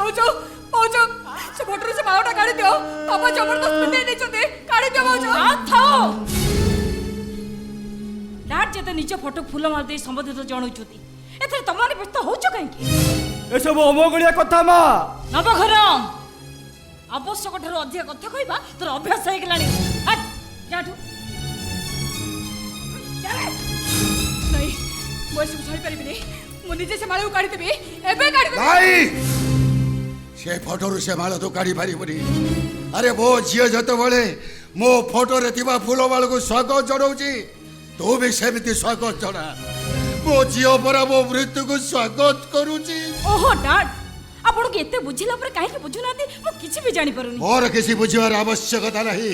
भाउज भाउज से फोटो से मालाटा काढी दियो पापा जबरदस्ती दे दे छते काढी दियो भाउज थाओ डाट जेते निज फोटो फूल मार दे संबंधित जणौचुती एथे तमाने व्यस्त होचो काहे ए सब अमगलिया कथा मा नवघरम आवश्यक ठारो अधिक कथा कहबा तोर अभ्यास हे गेलानी हट जाठू चले नहीं मैं सब छाड़ी परिबिनी मु निजे से माला काढी देबी एबे काढी देबी नहीं से फोटो रू से माला तो काढी पारिबनी अरे वो झियो जतो बळे मो फोटो रे थिबा फूलो माला को स्वागत जणौची तू भी सेमिति स्वागत जणा मो झियो परा मो मृत्यु को स्वागत करूची ओहो डाट आपण के एते बुझिला पर काहे के बुझुनाती मु किछि भी जानि परउनी मोर किसी बुझिबार आवश्यकता नहीं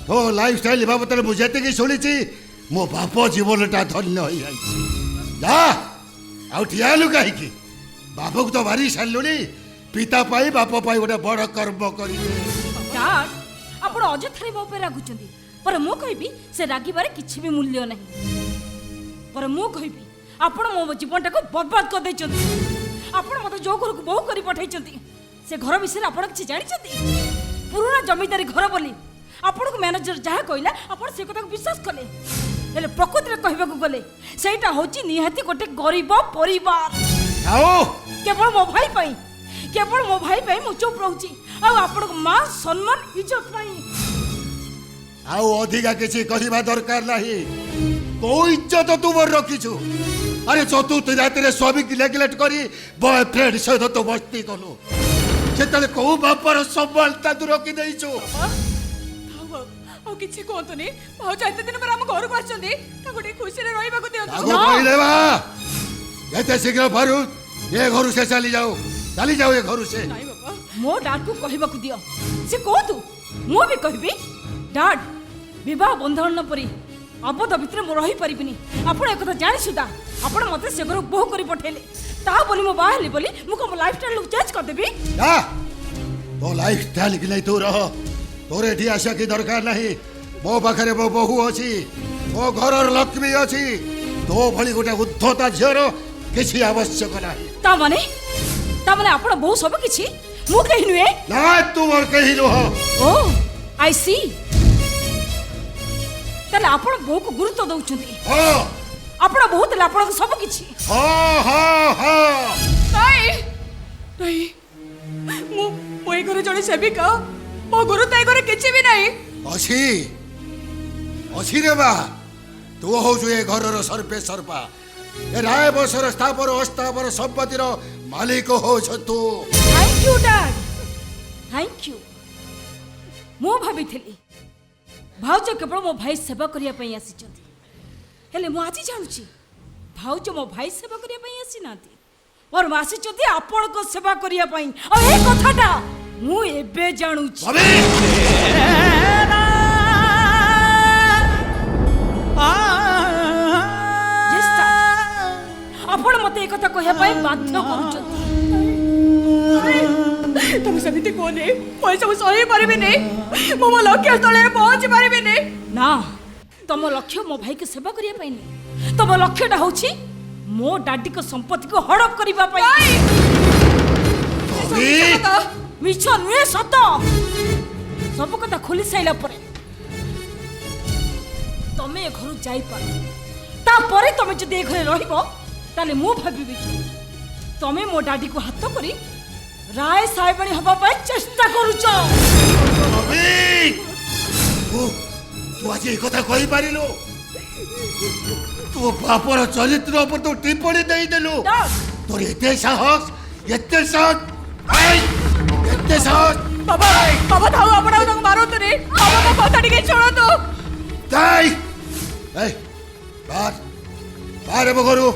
तो लाइफस्टाइल बाबतरे बुझेते कि सुनिची मो बाप जीवनटा धन्य होई जाई जा आउ ठियालु काहे की बाप को तो भारी सालुनी पिता पाई बाप पाई गोटे बड़ कर्म करी डाट आपण अजथरे मो पे रागुचंदी पर मु कहबी से रागिबारे किछि भी मूल्य नहीं पर मु कहबी आपण मो जीवनटा को बर्बाद कर दैचंदी आपण मते जो घर को बहु करी पठाइचंदी से घर विषय आपण किछि जानिचंदी पुराना जमीदारी घर बोली आपण को मैनेजर जहा कहला आपण से कथा को विश्वास कले हेले प्रकृति रे कहबा को गले सेटा होची निहाती गोटे गरीब परिवार आओ केवल मो भाई पई केवल मो भाई पई मु चुप रहूची आ आपण को मान सम्मान इज्जत पई आओ अधिका किसी कहवा दरकार नहीं को इज्जत तू मोर रखीछु अरे चतुर्थ रात रे स्वामी की नेग्लेक्ट करी बॉयफ्रेंड सहित तो मस्ती कलु सेतले को बापर संभालता तू रखी देइछु ओ किछि कोंतनी भाउज एते दिन पर हम घर को आछंदी ता गोटे खुशी रे रहिबा को दियो आगो कहले बा एते शीघ्र फारू ये घर से चली जाओ ये घर से नहीं बाबा मो डाड को कहबा को दियो से को तू मो भी कहबी डाड विवाह बंधन परी अबध भितर मो रही परिबिनी आपण एक कथा जानि सुदा आपण मते से घर बहु करी पठेले ता बोली मो बाहली बोली मु को लाइफ स्टाइल लुक चेंज कर देबी जा तो लाइफ स्टाइल की नहीं तू रह तोरे एठी आशा की दरकार नहीं मो पाखरे मो बहु अछि मो घरर लक्ष्मी अछि तो भली गोटे उद्धता झियर किछि आवश्यक नहीं ता माने आपण बहु सब किछि मु कहि नुए ना तू मोर कहि रह ओ आई सी तले आपण बहु को गुरुत्व दउछुंदी हां आपण बहुत आपण सब किछि हां नहीं नहीं मु ओई घर जणे सेविका मो गुरु ताई करे किछि भी नहीं अछि रे बा तू हो जो ए घरर सर्पे सर्पा ए राय बसर स्थापर अस्थापर संपत्तिर मालिक हो छ तू thank you dad thank you मो भाबिथिली भाउज केवल मो भाई सेवा करिया पई आसीचंती हेले मो आज जानुची भाउज मो भाई सेवा करिया पई आसी नाती और मासी चंती आपण को सेवा करिया पई आ ए कथाटा मु एबे जानुची आपण मते ए कथा कहया पई बाध्य करूचंती तुम समिति कोने मैं सब सही परिबे ने मो लक्ष्य स्थले पहुंच परिबे ने ना तम लक्ष्य मो भाई के सेवा करिया पई नहीं तम लक्ष्यटा होची मो डाडी को संपत्ति को हड़प करिबा पई मिछ नुए सत सब कथा खोली साइला परे तमे घर जाई पार ता परे तमे जदि ए घरे रहिबो ताले मु भाबिबी तमे मो डाडी को हाथ करी राय साहेबाणी हबा पाई चेष्टा करूछ तू आज ये कथा कहि पारिलो तू बापर चरित्र पर तो टिप्पणी दे देलु तोर एते साहस बाबा बाबा थाओ आपण आ मारो तो रे बाबा को कथा टिके छोड़ दो दाई ए बाहर बाहर बो करू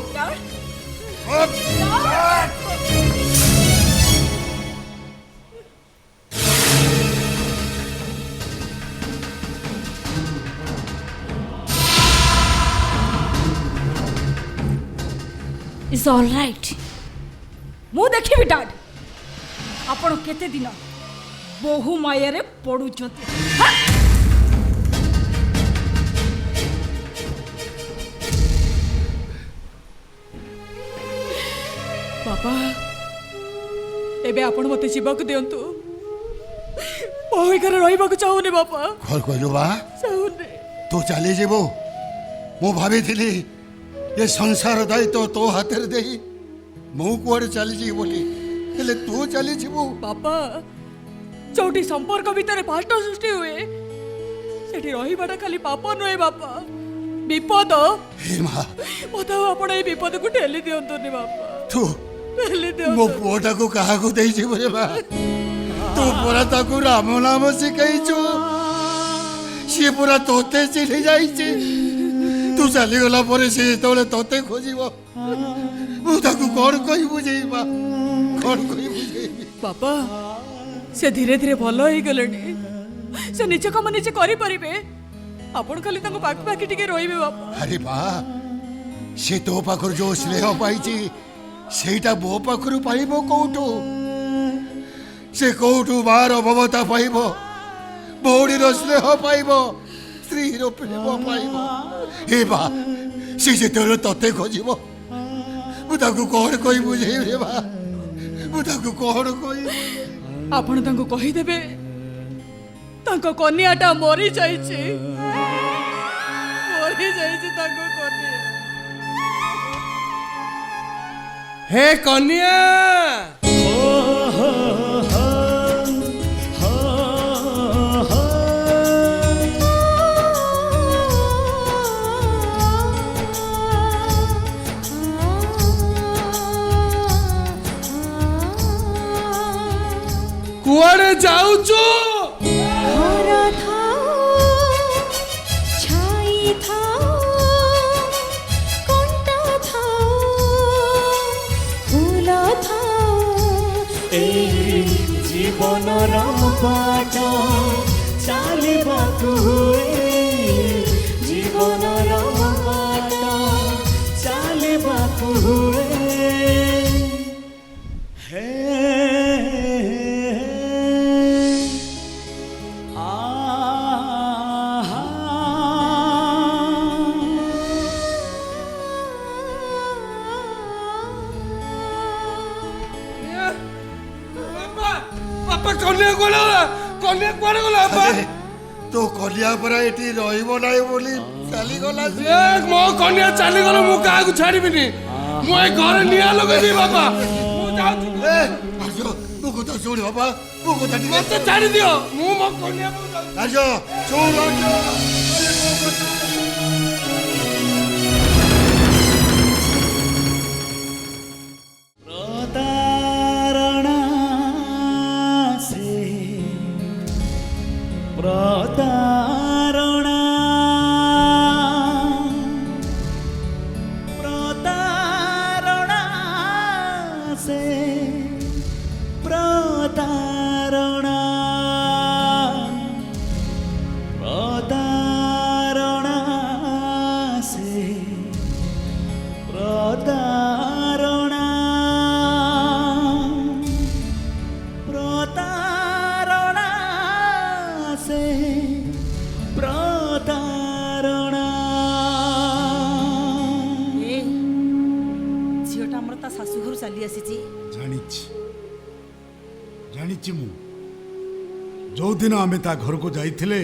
इज ऑल राइट मु देखिबी डाड आपण केते दिन बहु माया रे पडुचंती बाबा ଏବେ ଆପଣ ମୋତେ ଯିବାକୁ ଦିଅନ୍ତୁ। ମୋ ଏଇ ଘରେ ରହିବାକୁ ଚାହୁଁନି ବାପା, କଣ କହିଲୁ ବା? ଚାହୁଁନି। ତୁ ଚାଲିଯିବୁ? ମୁଁ ଭାବିଥିଲି ଏ ସଂସାର ଦାୟିତ୍ୱ ତୋ ହାତରେ ଦେଇ ମୁଁ କୁଆଡ଼େ ଚାଲିଯିବି ବୋଲି, ହେଲେ ତୁ ଚାଲିଯିବୁ? ବାପା, ଯୋଉଠି ସମ୍ପର୍କ ଭିତରେ ଫାଟ ସୃଷ୍ଟି ହୁଏ ସେଠି ରହିବାଟା ଖାଲି ପାପ ନୁହେଁ ବାପା, ବିପଦ। ହେ ମା, ମତେ ଆଉ ଆପଣ ଏଇ ବିପଦକୁ ଠେଲି ଦିଅନ୍ତୁନି ବାପା, ତୁ ଠେଲି ମୋ ଦିଅନ୍ତୁ। ପୁଅଟାକୁ କାହାକୁ ଦେଇଯିବୁ ରେ ମା? ତୁ ପୁରା ତାକୁ ରାମ ନାମ ଶିଖେଇଛୁ, ସିଏ ପୁରା ତୋତେ ଚିହ୍ନି ଯାଇଛି। ତୁ ଚାଲିଗଲା ପରେ ସେ ଯେତେବେଳେ ତୋତେ ଖୋଜିବ ମୁଁ ତାକୁ କଣ କହି ବୁଝେଇବା, କଣ କହି ବୁଝେଇବି? ବାପା, ସେ ଧୀରେ ଧୀରେ ଭଲ ହେଇଗଲେଣି, ସେ ନିଜ କାମ ନିଜେ କରିପାରିବେ, ଆପଣ ଖାଲି ତାଙ୍କ ପାଖାପାଖି ଟିକେ ରହିବେ ବାପା। ଆରେ ବା, ସେ ତୋ ପାଖରୁ ଯୋଉ ସ୍ନେହ ପାଇଛି ସେଇଟା ମୋ ପାଖରୁ ପାଇବ କୋଉଠୁ? ସେ କୋଉଠୁ ମାର ମମତା ପାଇବ, ଭଉଣୀର ସ୍ନେହ ପାଇବ, ସ୍ତ୍ରୀର ପ୍ରେମ ପାଇବ? ଏ ବା, ସେ ଯେତେବେଳେ ତତେ ଖୋଜିବ ମୁଁ ତାକୁ କଣ କହି ବୁଝେଇବି ରେ ବା? ମୁଁ ତାକୁ କଣ କହିବି? ଆପଣ ତାଙ୍କୁ କହିଦେବେ ତାଙ୍କ କନ୍ୟାଟା ମରିଯାଇଛି, ମରିଯାଇଛି ତାଙ୍କ କନ୍ୟା। हे कन्या कुआड़े जाऊचु? हरा थाओ, छाई थाओ, कंटा थाओ, फूल थाओ, जीवन बाट चलबाकू हुए, जीवन बाट चलबाकू हुए। बापा कन्या गला, कन्या कुआड़े गला बापा? तो कन्या परा एटी रहिब नाही बोली चालीगला। ए मो कन्या चली गलो, मु काहा को छाड़ीबिनी, मु ए घर निया लगेबी बापा। मु जाउछु। ए आजो मु को सुन बाबा, मु को मते छाड़ी दियो, मु मो कन्या को जाउछु। आजो सुन आजो। प्रतारणा से प्रतारणा, प्रतारणा से प्रतारणा, प्रतारणा से प्रतारणा, प्रतारणा से प्रतारणा। ଝିଅଟା ଆମର ତା ଶାଶୁ ଘରୁ ଚାଲି ଆସିଛି। ଜାଣିଛି ଜାଣିଛି ମୁଁ ଯୋଉଦିନ ଆମେ ତା ଘରକୁ ଯାଇଥିଲେ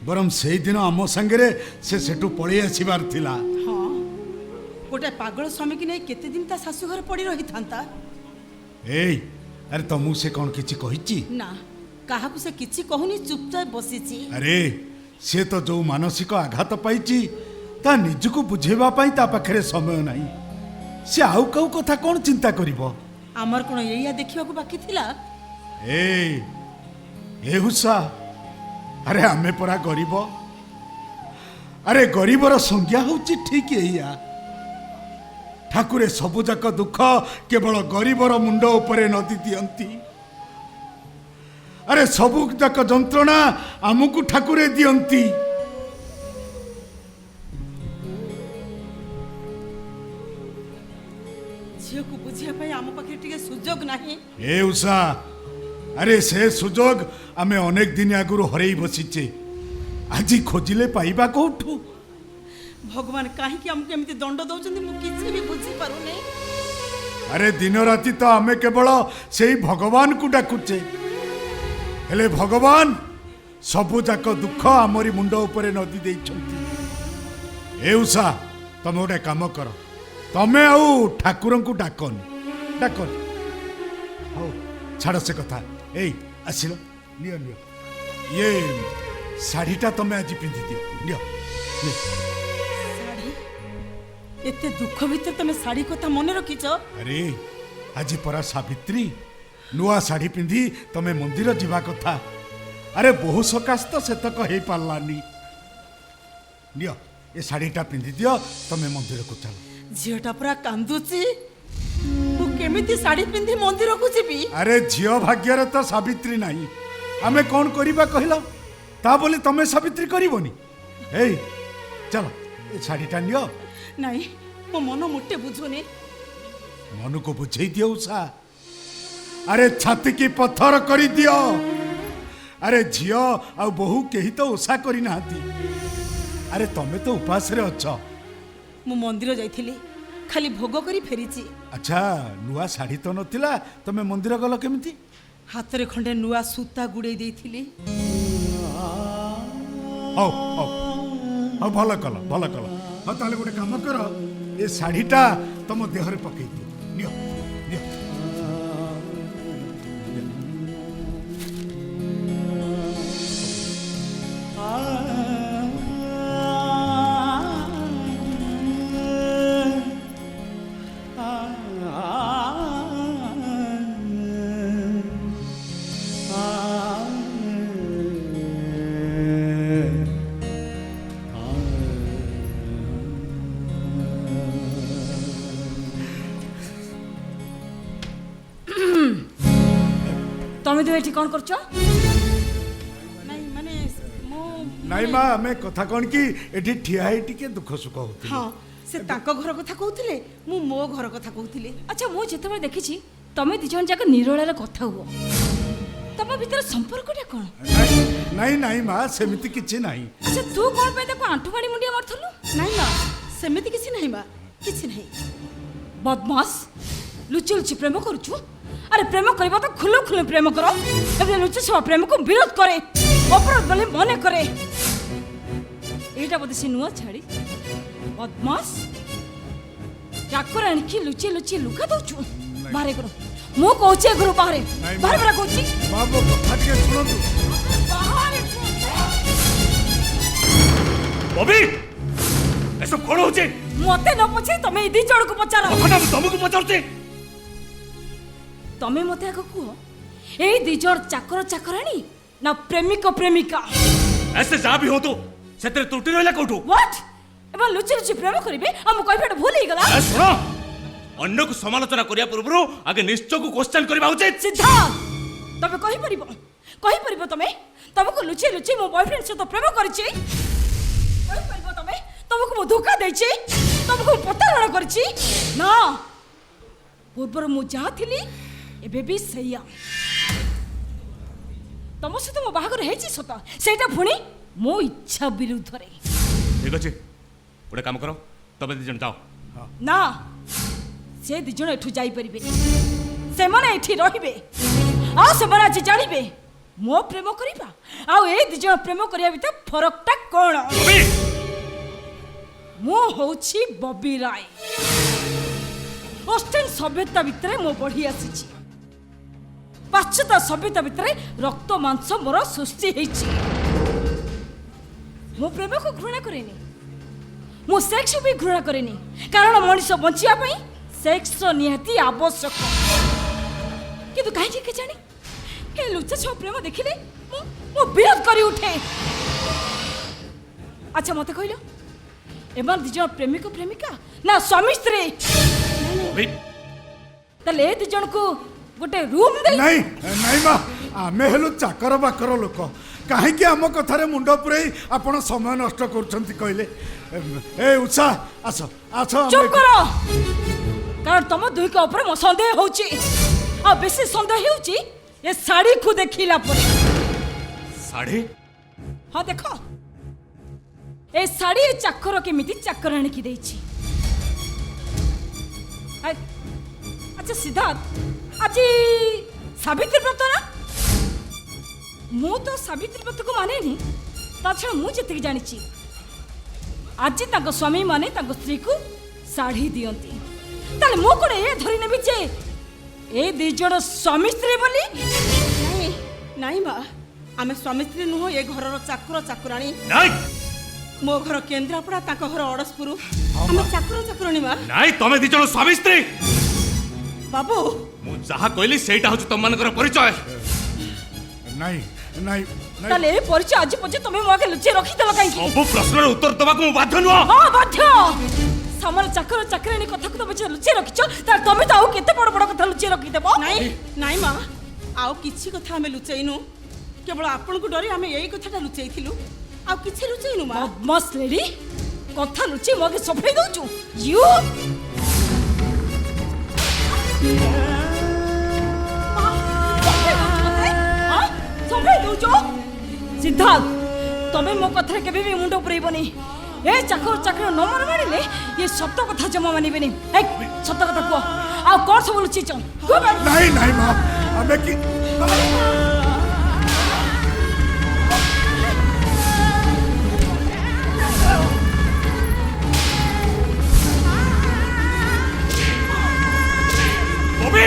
ବରଂ ସେଇଦିନ ଆମ ସାଙ୍ଗରେ ସେ ସେଠୁ ପଳେଇ ଆସିବାର ଥିଲା। ହଁ, ଗୋଟେ ପାଗଳ ସ୍ୱାମୀକି ନେଇ କେତେ ଦିନ ତା ଶାଶୁ ଘରେ ପଡ଼ି ରହିଥାନ୍ତା? ଏଇ ଆରେ ତମକୁ ସେ କ'ଣ କିଛି କହିଛି? ନା, କାହାକୁ ସେ କିଛି କହୁନି, ଚୁପଚାପ ବସିଛି। ଆରେ ସେ ତ ଯୋଉ ମାନସିକ ଆଘାତ ପାଇଛି ତା ନିଜକୁ ବୁଝେଇବା ପାଇଁ ତା ପାଖରେ ସମୟ ନାହିଁ। ସେ ଆଉ କାଉ କଥା କ'ଣ ଚିନ୍ତା କରିବ? ଆମର କ'ଣ ଏଇଆ ଦେଖିବାକୁ ବାକି ଥିଲା? ଏଇ ଏ ହୁସା, ଆରେ ଆମେ ପରା ଗରିବ। ଆରେ ଗରିବର ସଂଜ୍ଞା ହଉଛି ଠିକ୍ ଏଇଆ। ଠାକୁରେ ସବୁଯାକ ଦୁଃଖ କେବଳ ଗରିବର ମୁଣ୍ଡ ଉପରେ ନଦି ଦିଅନ୍ତି। ଆରେ ସବୁଯାକ ଯନ୍ତ୍ରଣା ଆମକୁ ଠାକୁରେ ଦିଅନ୍ତି। ଝିଅକୁ ବୁଝିବା ପାଇଁ ଆମ ପାଖରେ ଟିକେ ସୁଯୋଗ ନାହିଁ। ଏ ଉଷା, ଆରେ ସେ ସୁଯୋଗ ଆମେ ଅନେକ ଦିନ ଆଗରୁ ହରେଇ ବସିଛେ, ଆଜି ଖୋଜିଲେ ପାଇବା କୋଉଠୁ? ଭଗବାନ କାହିଁକି ଆମକୁ ଏମିତି ଦଣ୍ଡ ଦଉଛନ୍ତି ମୁଁ କିଛି ବି ବୁଝିପାରୁନି। अरे दिन राति तो आमे केवल से भगवान को डाकुचे हेले भगवान सबु जाक दुख आमरी मुंड उपरे नदी देइछंती। ए उषा तमे गोटे काम कर तमे आउ ठाकुर को डाकन डाकन हौ छाड़ से कथा ए आसिल नियो नियो ये शाढ़ीटा तमे आज पिंधि दियो नियो नियो। ଶାଢ଼ୀ ଏତେ ଦୁଃଖ ଭିତରେ ତମେ ଶାଢ଼ୀ କଥା ମନେ ରଖିଛ? अरे आज परा सावित्री नुआ शाढ़ी पिंधि तमे मंदिर जीवा कथा। अरे बहु सकाश तो सेतक हो पार्लानी नियो ये शाढ़ीटा पिंधि दियो तमे मंदिर को चल। ଝିଅଟା ପୁରା କାନ୍ଦୁଛି ମୁଁ କେମିତି ଶାଢ଼ୀ ପିନ୍ଧି ମନ୍ଦିରକୁ ଯିବି? अरे झियो भाग्यर तो सावित्री नहीं आमे कौन करिबा कहला ता बोले तमे सावित्री करिवनी। ए चलो ये शाढ़ीटा नियो ନାଇଁ ମୋ ମନ ମୋଟେ ବୁଝୁନି। मन को बुझे दियो उषा। अरे छाती की पत्थर करी दियो। अरे झियो आ बहु केही तो उषा करी नाहती। अरे तमे तो उपास रे अछ। ମୁଁ ମନ୍ଦିର ଯାଇଥିଲି ଖାଲି ଭୋଗ କରି ଫେରିଛି। अच्छा नुआ शाढ़ी तो नथिला तमे मंदिर गल केमिति? ହାତରେ ଖଣ୍ଡେ ନୂଆ ସୂତା ଗୁଡ଼େଇ ଦେଇଥିଲି। हौ हौ हौ भल कल भल कल। हौ ताले गोटे काम कर ए शाढ़ीटा तम देह रे पकई दियो नियो नियो। ତମେ ଦୁଇ ଏଠି କ'ଣ କରୁଛ? ନାଇଁ ମାନେ ମୁଁ नाई माँ आमे कथा कौन की एठी ठिया है टिके दुख सुख होती। ହଁ ସେ ତାଙ୍କ ଘର କଥା କହୁଥିଲେ ମୁଁ ମୋ ଘର କଥା କହୁଥିଲି। ଆଚ୍ଛା ମୁଁ ଯେତେବେଳେ ଦେଖିଛି ତମେ ଦି ଜଣ ଯାକ ନିରୋଳାରେ କଥା ହୁଅ ତମ ଭିତରେ ସମ୍ପର୍କଟା କ'ଣ? ନାଇଁ ନାଇଁ ମାଁ ସେମିତି କିଛି ନାହିଁ। ଆଚ୍ଛା ତୁ କ'ଣ ପାଇଁ ତାକୁ ଆଣ୍ଠୁ ମାଡ଼ି ମୁଣ୍ଡିଆ ମାରୁଥିଲୁ? ନାଇଁ ମା ସେମିତି କିଛି ନାହିଁ ମା କିଛି ନାହିଁ। ବଦମାସ ଲୁଚି ଲୁଚି ପ୍ରେମ କରୁଛୁ? ଆରେ ପ୍ରେମ କରିବା ତ ଖୁଲ ଖୁଲ ପ୍ରେମ କର। ଏବେ ଲୁଚି ଛପା ପ୍ରେମକୁ ବିରୋଧ କରେ ଅପରାଧ ବୋଲି ମନେ କରେ। ଏଇଟା ବୋଧେ ସେ ନୂଆ ଛାଡ଼ି ବଦମାସ ଚାକର ଆଣିକି ଲୁଚି ଲୁଚି ଲୁକା ଦଉଛୁ। ବାହାରେ କର ମୁଁ କହୁଛି ଏ ଘରୁ ବାହାରେ ବାହାରେ ବାହାରେ କହୁଛି ବାବୁ କଥା ଟିକେ ଶୁଣନ୍ତୁ। ବାହାରେ बॉबी एसब कौन होचे? ମତେ ନ ପଚାରି ତମେ ଏଇ ଦି ଜଣକୁ ପଚାର। कथा तुमको पचारते ତମେ ମତେ ଆଗ କୁହ ଏଇ ଦି ଜଣ ଚାକର ଚାକରାଣୀ ନା ପ୍ରେମିକ ପ୍ରେମିକା? ऐसे जा भी हो तो सेतरे त्रुटि रहला कोठो। What? ଏବେ ଲୁଚି ଲୁଚି ପ୍ରେମ କରିବେ ଆଉ ମୁଁ କହିବାଟା ଭୁଲ ହେଇଗଲା? ए सुनो अन्य को समालोचना करिया पूर्व आगे निश्चय को क्वेश्चन करबा उचित। ସିଦ୍ଧାର୍ଥ ତମେ କହିପାରିବ ତମେ ତମକୁ ଲୁଚି ଲୁଚି ମୋ ବୟଫ୍ରେଣ୍ଡ ସହିତ ପ୍ରେମ କରିଛି? କହିପାରିବ ତମେ ତମକୁ ମୁଁ ଧୋକା ଦେଇଛି? ତମକୁ ମୁଁ ପ୍ରତାରଣା କରିଛି? ନା ପୂର୍ବରୁ ମୁଁ ଯାହା ଥିଲି ଏବେ ବି ସେଇଆ। ତମ ସହିତ ମୋ ବାହାଘର ହେଇଛି ସତ ସେଇଟା ପୁଣି ମୋ ଇଚ୍ଛା ବିରୁଦ୍ଧରେ। ठीक अछि गोटे काम करो तबे दी जन जाओ। ନା ସେ ଦି ଜଣ ଏଠୁ ଯାଇପାରିବେ ସେମାନେ ଏଠି ରହିବେ ଆଉ ସେମାନେ ଆଜି ଜାଣିବେ ମୋ ପ୍ରେମ କରିବା ଆଉ ଏଇ ଦି ଜଣ ପ୍ରେମ କରିବା ଭିତରେ ଫରକଟା କ'ଣ। बॉबी ମୁଁ ହଉଛି ବବି ରାୟ। ଅଷ୍ଟେନ୍ ସଭ୍ୟତା ଭିତରେ ମୁଁ ବଢ଼ି ଆସିଛି। ପାଶ୍ଚାତ୍ୟ ସଭ୍ୟତା ଭିତରେ ରକ୍ତ ମାଂସ ମୋର ସୃଷ୍ଟି ହେଇଛି। ମୁଁ ପ୍ରେମକୁ ଘୃଣା କରେନି ମୁଁ ସେକ୍ସ ବି ଘୃଣା କରେନି କାରଣ ମଣିଷ ବଞ୍ଚିବା ପାଇଁ ସେକ୍ସର ନିହାତି ଆବଶ୍ୟକ। କିନ୍ତୁ କାହିଁକି କେଜାଣି ଏ ଲୁଚା ଛଅ ପ୍ରେମ ଦେଖିଲେ ମୁଁ ବିରୋଧ କରି ଉଠେ। ଆଚ୍ଛା ମୋତେ କହିଲ ଏମାନେ ଦି ଜଣ ପ୍ରେମିକ ପ୍ରେମିକା ନା ସ୍ୱାମୀ ସ୍ତ୍ରୀ? बॉबी ତାହେଲେ ଏ ଦି ଜଣକୁ ଗୋଟେ ରୁମ୍ ଦେଇ ନାଇଁ ନାଇଁ ମାଁ ଆମେ ହେଲୁ ଚାକର ବାକର ଲୋକ କାହିଁକି ଆମ କଥାରେ ମୁଣ୍ଡ ପୁରେଇ ଆପଣ ସମୟ ନଷ୍ଟ କରୁଛନ୍ତି କହିଲେ? ଏ ଉଷା ଆସ ଆସ ଚୁପ୍ କର କାରଣ ତମ ଦୁହିଙ୍କ ଉପରେ ମୋ ସନ୍ଦେହ ହଉଛି ଆଉ ବେଶୀ ସନ୍ଦେହ ହେଉଛି ଏ ଶାଢ଼ୀକୁ ଦେଖିଲା ପରେ। साढ़े ହଁ ଦେଖ ଏ ଶାଢ଼ୀ ଏ ଚାକର କେମିତି ଚାକର ଆଣିକି ଦେଇଛି। ଆଚ୍ଛା আচ্ছা সিদ্ধার্থ আজি সাবিত্রী ব্রত না মু তো সাবিত্রী ব্রতକୁ মানেনি তাছাড়া মু যেତିକି জানিছি আজি তাଙ୍କ স্বামী মানে তাଙ୍କ স্ত্রীକୁ ଶାଢ଼ୀ ଦିଅନ୍ତି ତାହେଲେ ମୁଁ କ'ଣ ଏ ଧରି ନେବି ଯେ ଏ ଦୁଇ ଜଣ ସ୍ୱାମୀ ସ୍ତ୍ରୀ ବୋଲି ନାଇଁ ନାଇଁ ମା ଆମେ ସ୍ୱାମୀ ସ୍ତ୍ରୀ ନୁହଁ ଏ ଘରର ଚାକର ଚାକରାଣୀ ନାଇଁ ମୋ ଘର କେନ୍ଦ୍ରାପଡ଼ା ତାଙ୍କ ଘର ଅଡ଼ଶପୁର ଆମେ ଚାକର ଚାକରାଣୀ ମା ନାଇଁ ତମେ ଦି ଜଣ ସ୍ୱାମୀ ସ୍ତ୍ରୀ ବାବୁ ମୁଁ ଯାହା କହିଲି ସେଇଟା ହଉଛି ତମମାନଙ୍କର ପରିଚୟ ନାଇଁ ନାଇଁ ନାଇଁ ତାହେଲେ ଏ ପରିଚୟ ଆଜି ପର୍ଯ୍ୟନ୍ତ ତମେ ମୋ ଆଗରେ ଲୁଚେଇ ରଖିଦେଲ କାହିଁକି ସବୁ ପ୍ରଶ୍ନର ଉତ୍ତର ଦେବାକୁ ମୁଁ ବାଧ୍ୟ ନୁହଁ ହଁ ବାଧ୍ୟ ସାମର ଚାକର ଚାକରାଣୀ କଥାକୁ ତମେ ଯେ ଲୁଚେଇ ରଖିଛ ତାହେଲେ ତମେ ତ ଆଉ କେତେ ବଡ଼ ବଡ଼ କଥା ଲୁଚେଇ ରଖିଦେବ ନାଇଁ ନାଇଁ ମା ଆଉ କିଛି କଥା ଆମେ ଲୁଚେଇନୁ କେବଳ ଆପଣଙ୍କୁ ଡରି ଆମେ ଏଇ କଥାଟା ଲୁଚେଇଥିଲୁ ଆଉ କିଛି ଲୁଚେଇନୁ ମା ମସ୍ତ ଲେଡି କଥା ଲୁଚେଇ ମୋ ଆଗରେ ସଫେଇ ଦଉଛୁ ୟୁ ସଫେଇ ଦଉଛ ସିଦ୍ଧାର୍ଥ ତମେ ମୋ କଥାରେ କେବେ ବି ମୁଣ୍ଡ ପୁରେଇବନି ଏ ଚାକର ଚାକର ନ ମନ ମାରିଲେ ଏ ସତ କଥା ଜମା ମାନିବେନି ଏ ସତ କଥା କୁହ ଆଉ କ'ଣ ସବୁ ଲୁଚେଇଛ କୁହ ବା। ନାଇଁ ନାଇଁ ମା ଆମେ କି ବବି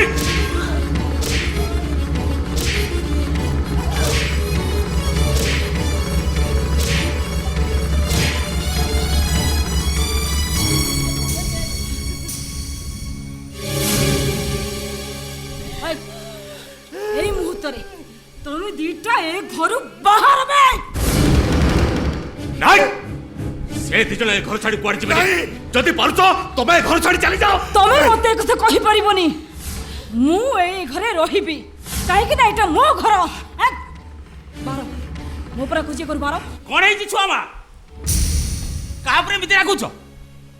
এই মুহূর্তে তুমি দুইটা এ ঘর বাহারবে ନାଇଁ ସେ ଦି ଜଣ ଏ ଘର ଛାଡି କୁଆଡେ ଯିବେନି ଯଦି ପାରୁଛ ତମେ ଏ ଘର ଛାଡି ଚାଲି ଯାଅ তুমি মতে এ কথা কহি পারিবনি মু এই ঘরে রহিবি কাইকি না এটা মো ঘর এক বারো মো পরা খুঁজি কর বারো କଣ ହେଇଛି ଛୁଆ ମା କାହା ଉପରେ ଏମିତି ରାଗୁଛ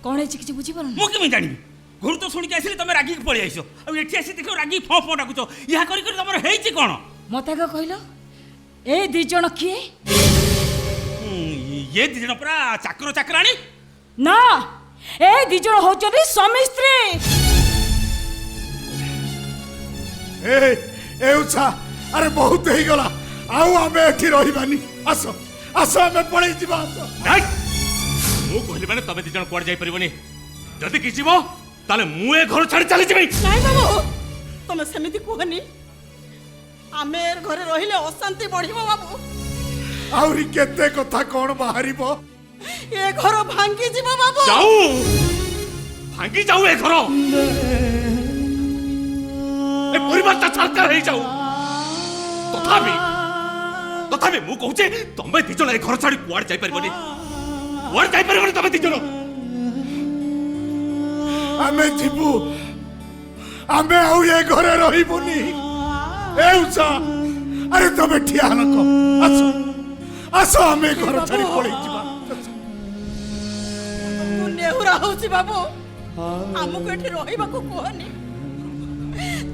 কোন হয়েছে কিছু বুঝি পারো ମୁଁ କେମିତି ଜାଣିବି ଘରୁ ତ ଶୁଣିକି ଆସିଲି ତମେ ରାଗିକି ପଳେଇ ଆସିଛ ଆଉ ଏଠି ଆସି ଦେଖିବ ରାଗିକି ଫଁ ଫଁ ଡାକୁଛ ଏହା କରି କରି ତମର ହେଇଛି କଣ মতে আগে কইল এই দুই জন কিয়ে ଇଏ ଦି ଜଣ ପୁରା ଚାକର ଚାକରାଣୀ না এই দুই জন হচ্ছেন স্বামী স্ত্রী ଏ ଏ ଉଷା ଆରେ ବହୁତ ହେଇଗଲା ଆଉ ଆମେ ଏଠି ରହିବାନି ଆସ ଆସ ଆମେ ପଳେଇ ଯିବା ଆସ ନାଇଁ ମୁଁ କହିଲି ମାନେ ତମେ ଦି ଜଣ କୁଆଡେ ଯାଇପାରିବନି ଯଦି କିଛି ଯିବ ତାହେଲେ ମୁଁ ଏ ଘର ଛାଡି ଚାଲିଯିବି ନାଇଁ ବାବୁ ତମେ ସେମିତି କୁହନି ଆମେ ଏ ଘରେ ରହିଲେ ଅଶାନ୍ତି ବଢିବ ବାବୁ ଆହୁରି କେତେ କଥା କ'ଣ ବାହାରିବ ଏ ଘର ଭାଙ୍ଗି ଯିବ ବାବୁ ଯାଉ ଭାଙ୍ଗି ଯାଉ ଏ ଘର ଏ ପରିବାରଟା ଛାରକାର ହେଇଯାଉ ତଥାପି ମୁଁ କହୁଛି ତମେ ଦି ଜଣ ଏ ଘର ଛାଡି କୁଆଡେ ଯାଇପାରିବନି ତମେ ଦି ଜଣ ଆମେ ଯିବୁ ଆମେ ଆଉ ଏ ଘରେ ରହିବୁନି ଏ ଉଷା ଆରେ ତମେ ଠିଆ ହେଲକ ଆସ ଆସ ଆମେ ଘର ଛାଡି ପଳେଇ ଯିବା ମୁଁ ନେହୁରା ହଉଛି ବାବୁ ଆମକୁ ଏଠି ରହିବାକୁ କୁହନି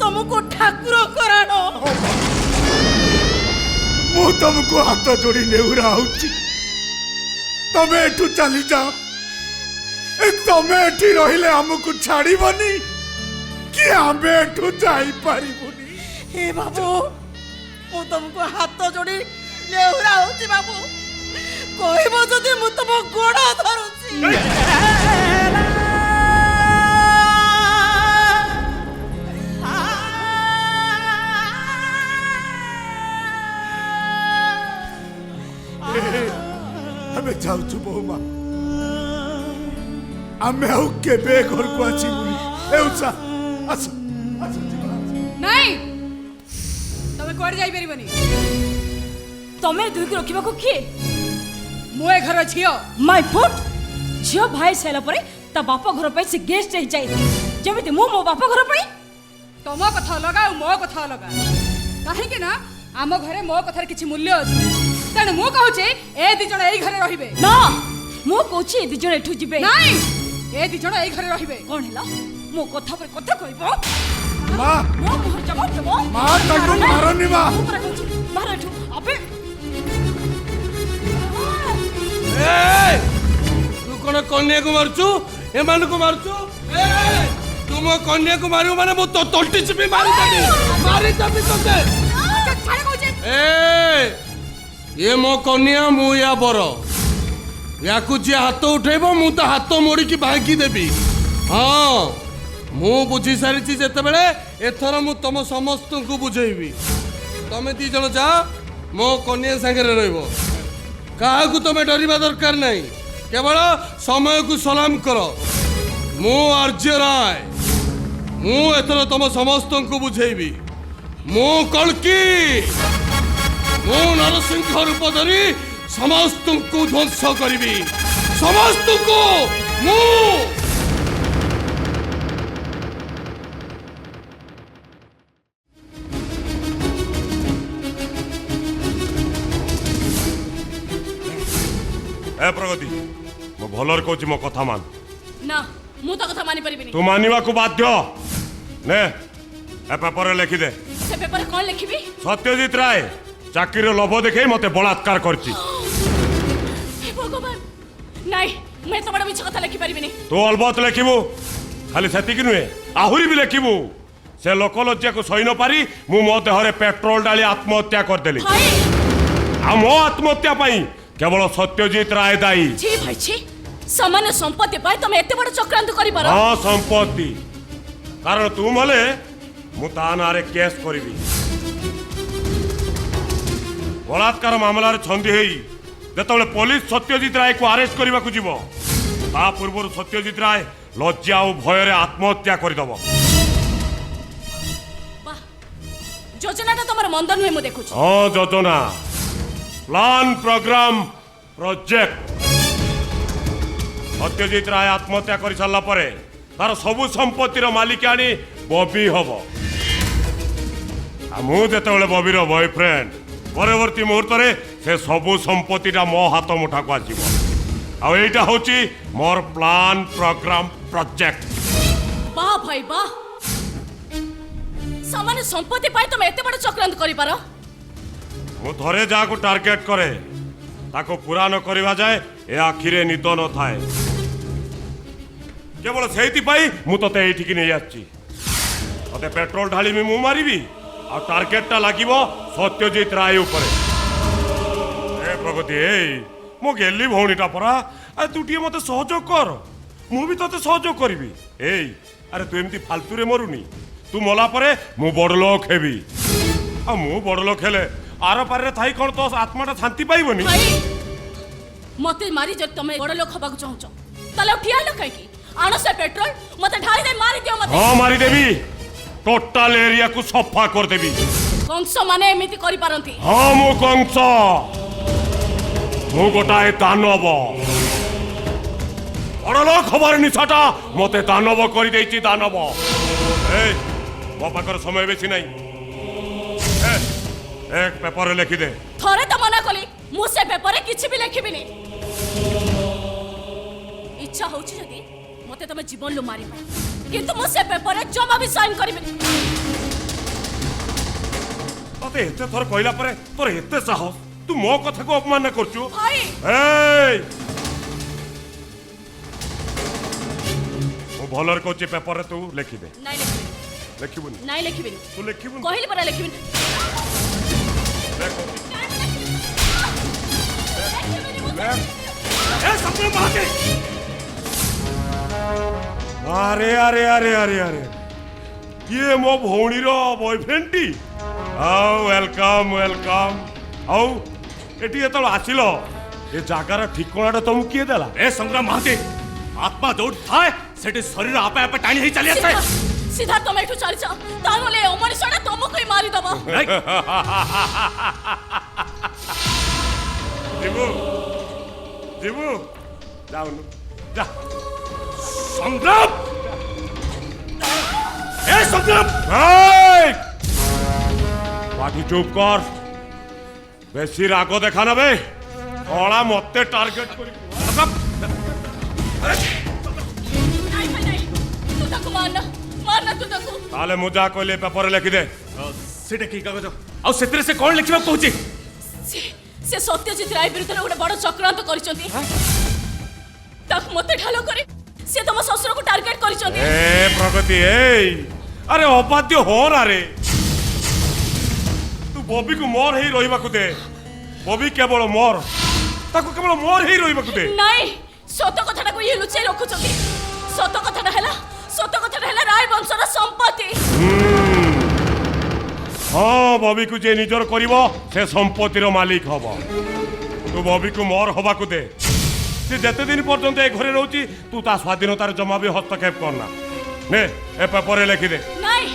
ତମକୁ ଠାକୁର କରାଣ ମୁଁ ତମକୁ ହାତ ଯୋଡି ନେହୁରା ହଉଛି ତମେ ଏଠୁ ଚାଲି ଯାଅ ତମେ ଏଠି ରହିଲେ ଆମକୁ ଛାଡିବନି କି ଆମେ ଏଠୁ ଯାଇପାରିବୁନି ହେ ବାବୁ ମୁଁ ତମକୁ ହାତ ଯୋଡି ନେହୁରା ହଉଛି ବାବୁ କହିବ ଯଦି ମୁଁ ତମ ଗୋଡ ଧରୁଛି ଆମେ ଯାଉଛୁ ବୋଉମା ଆମେ ଆଉ କେବେ ଘରକୁ ଆସିବୁନି ଏ ଉଷା ଆସ ଆସ ଯିବା ନାଇଁ ତମେ କୁଆଡେ ଯାଇପାରିବନି ତମେ ଦୁଇକୁ ରଖିବାକୁ କିଏ ମୁଁ ଏ ଘର ଝିଅ ମାଇ ଫୁଟ୍ ଝିଅ ଭାଇ ସାରିଲା ପରେ ତା ବାପ ଘର ପାଇଁ ସେ ଗେଷ୍ଟ ହେଇଯାଏ ଯେମିତି ମୁଁ ମୋ ବାପ ଘର ପାଇଁ ତମ କଥା ଅଲଗା ଆଉ ମୋ କଥା ଅଲଗା କାହିଁକି ନା ଆମ ଘରେ ମୋ କଥାରେ କିଛି ମୂଲ୍ୟ ଅଛି ତେଣୁ ମୁଁ କହୁଛି ଏ ଦି ଜଣ ଏଇ ଘରେ ରହିବେ ନା ମୁଁ କହୁଛି ଏ ଦି ଜଣ ଏଠୁ ଯିବେ ନାଇଁ ଏ ଦି ଜଣ ଏଇ ଘରେ ରହିବେ କଣ ହେଲା ମୋ କଥା ଉପରେ କଥା କହିବ ମା ମୋ ମୁହଁରେ ଜବାବ ଦେବ ମା ତାକୁ ମାରନି ମା ମୁଁ ପରା କହୁଛି ବାହାର ଏଠୁ ଅବେ ତୁ କଣ କନ୍ୟାକୁ ମାରୁଛୁ ଏମାନଙ୍କୁ ମାରୁଛୁ ତୁ ତୁ ମୋ କନ୍ୟାକୁ ମାରିବୁ ମାନେ ମୁଁ ତ ତଣ୍ଟି ଚିପି ମାରିଦେବି ମାରିଦେବି ତତେ ଏ ମୋ କନ୍ୟା ମୁଁ ୟା ବର ୟାକୁ ଯିଏ ହାତ ଉଠେଇବ ମୁଁ ତା ହାତ ମୋଡ଼ିକି ଭାଙ୍ଗି ଦେବି ହଁ ମୁଁ ବୁଝି ସାରିଛି ଯେତେବେଳେ ଏଥର ମୁଁ ତମ ସମସ୍ତଙ୍କୁ ବୁଝେଇବି ତମେ ଦି ଜଣ ଯାଅ ମୋ କନ୍ୟା ସାଙ୍ଗରେ ରହିବ କାହାକୁ ତମେ ଡରିବା ଦରକାର ନାହିଁ କେବଳ ସମୟକୁ ସଲାମ କର ମୁଁ ଆର୍ଯ୍ୟ ରାୟ ମୁଁ ଏଥର ତମ ସମସ୍ତଙ୍କୁ ବୁଝେଇବି ମୁଁ କଳ୍କି ମୁଁ ନରସିଂହ ରୂପ ଧରି ସମସ୍ତଙ୍କୁ ଧ୍ୱଂସ କରିବି ସମସ୍ତଙ୍କୁ ମୁଁ ए प्रगति मो भलर कहूँ मो कथा मान ना मु तो कथा मानि परिबिनी तू मानिवा को बाध्य ने ए पेपर लिखि दे से पेपर कौन लिखिबी सत्यजित राय चाकरी लोभ देखे मते बलात्कार करछि हे भगवान नहीं मैं तो बड़ा मिछ कथा लिखि परिबिनी तू अलबत लिखिबू खाली सेतिक नुहे आहुरी भी लिखिबू से लोक लज्जा को सही न पारी मु मो देहरे पेट्रोल डाली आत्महत्या कर देली भाई आ मो आत्महत्या पई केवल सत्यजित राय दायी छी भाई छी सामान्य संपत्ति पाई तुम एते बड़ चक्रांत करि पारो हाँ संपत्ति कारण तू मले मु ता नारे केस करिबी बलात्कार मामला रे छंदी हेई जेतबेले पुलिस सत्यजित राय को अरेस्ट करबा को जीवो ता पूर्व सत्यजित राय लज्जा और भय रे आत्महत्या कर दबो वाह योजनाटा तमर मंद नुहे मु देखुछ हाँ योजना प्लान प्रोग्राम प्रोजेक्ट सत्यजित राय आत्महत्या कर सारा पर तार सबु संपत्तिर मालिकाणी बबी हम मुझे बबीर बॉयफ्रेंड परवर्ती मुहूर्त से सबु संपत्तिटा मो हाथ मुठा को आसो आईटा हूँ मोर प्लान प्रोग्राम प्रोजेक्ट वाह भाई वाह सामान्य संपत्ति पाई तुम एते बड़ चक्रांत करि पारो मु थरे जहाँ को टार्गेट करे ताको पूरा न करवा जाए ए आखिरे निद न थाए केवल से मु ते ये नहीं आसती पेट्रोल ढाली मु मारिबी आ टार्गेटटा लागिबो सत्यजित राय उपरे ए प्रगति ए मो गेली भौणीटा परा अरे तू टी मते सहयोग कर मु भी तते सहयोग करबी ए अरे तू एमती फालतू रे मरुनी तू मला परे मु बड़ लोक हेबी आ मु बड़ लोक हेले आर पारे थाई कोन तो आत्माटा शांति पाइबनी भाई मते मारी जब तुम बड़ लोक हबा को चाहछ तले उठिया लो काई की आनो से पेट्रोल मते ढाई दे मारी दियो मते हां मारी देबी टोटल एरिया को सफा कर देबी कंस माने एमिति करि पारंती हां मु कंस मु गोटाए दानव बड़ लोक हबार निशाटा मते दानव कर देछि दानव ए मो पाकर समय बेसी नहीं एक पेपर लिखि दे थरे तो मना कली मु से पेपर रे किछि भी लिखिबिनी इच्छा होछि जदी मते तमे जीवन लो मारिबा किंतु मु से पेपर रे जमा भी साइन करिबिनी तते एते थर कहला परे तोर एते साहस तू मो कथा को अपमान न करछु भाई ए ओ भलर कोची पेपर रे तू लिखि दे नहीं लिखिबुनी नहीं लिखिबिनी तू लिखिबुनी कहली परा लिखिबिनी अरे अरे अरे अरे अरे ये मो भौणी रो बॉयफ्रेंड टी आओ वेलकम वेलकम आओ एटी एत आसिलो ए जागार ठिकाना तुम किए देला ए संग्राम महाते आत्मा जोड़ थाए सेठी शरीर आपे आपे टाणी ही चली आसे सीधा तुम एठू चली जाओ तानले अमनिषाटा तुमको ही मारी दबो जीवू जीवू जाओ जा संग्राम ए संग्राम पाठी चुप कर बेसी राग देखा ना बे कला मते टार्गेट कर नहीं तू ताको मारना मारना तू ताको ताले मुजा कहले पेपर लिखि दे सेटे की कागज आ सेतरे से कोन लिखिबा कहूची से सत्यजित राय विरुद्ध गोटे बड़ चक्रांत करिसंती ताक मते ढालो करे से तुम ससुर को टार्गेट करिसोनी ए प्रगति ए अरे अबाध्य हो ना रे तू बॉबी को मोर ही रहिबा को दे बॉबी केवल मोर ताको केवल मोर ही रहिबा को दे नहीं सत कथाटा को ये लुचाई रखुछथि सत कथाटा हैला राय वंशर संपत्ति हाँ बॉबी को जे निजर करिवो से संपत्तिर मालिक हबो तू बॉबी को मोर हबा को दे से जते दिन पर्यंत ए घरे रहउची तू ता स्वाधीनतार जमा भी हस्तक्षेप करना ने ए पेपर लिखि दे नहीं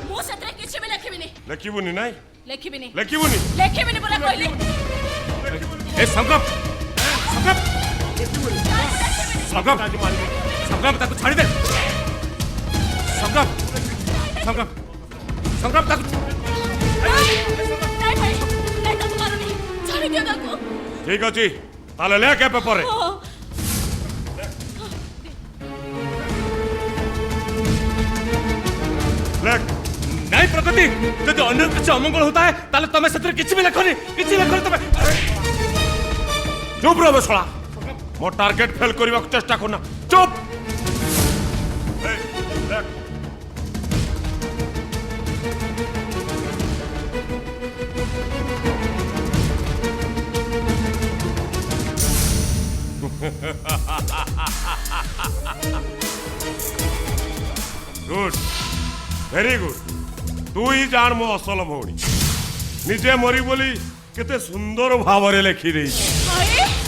मो सतरे किछ भी लिखिबिनी लिखिबुनी नाही लिखिबिनी बोला कहली ए संग्राम संग्राम संग्राम ताको छाड़ी दे संग्राम ताको नहीं भाई नहीं तो मारुनी छाड़ी दियो ताको ठीक अछि ताले ले के पेपर रे लेख नहीं प्रगति यदि अन्य कुछ अमंगल होता है ताले तमे सत्र किछि भी लिखोनी तमे चुप रहो बसड़ा मो टारगेट फेल करबा को चेष्टा करना चुप ए, लेख। गुड वेरी गुड तू ही जान मो असल भौणी निजे मरी बोली केते सुंदर भावरे लेखि देई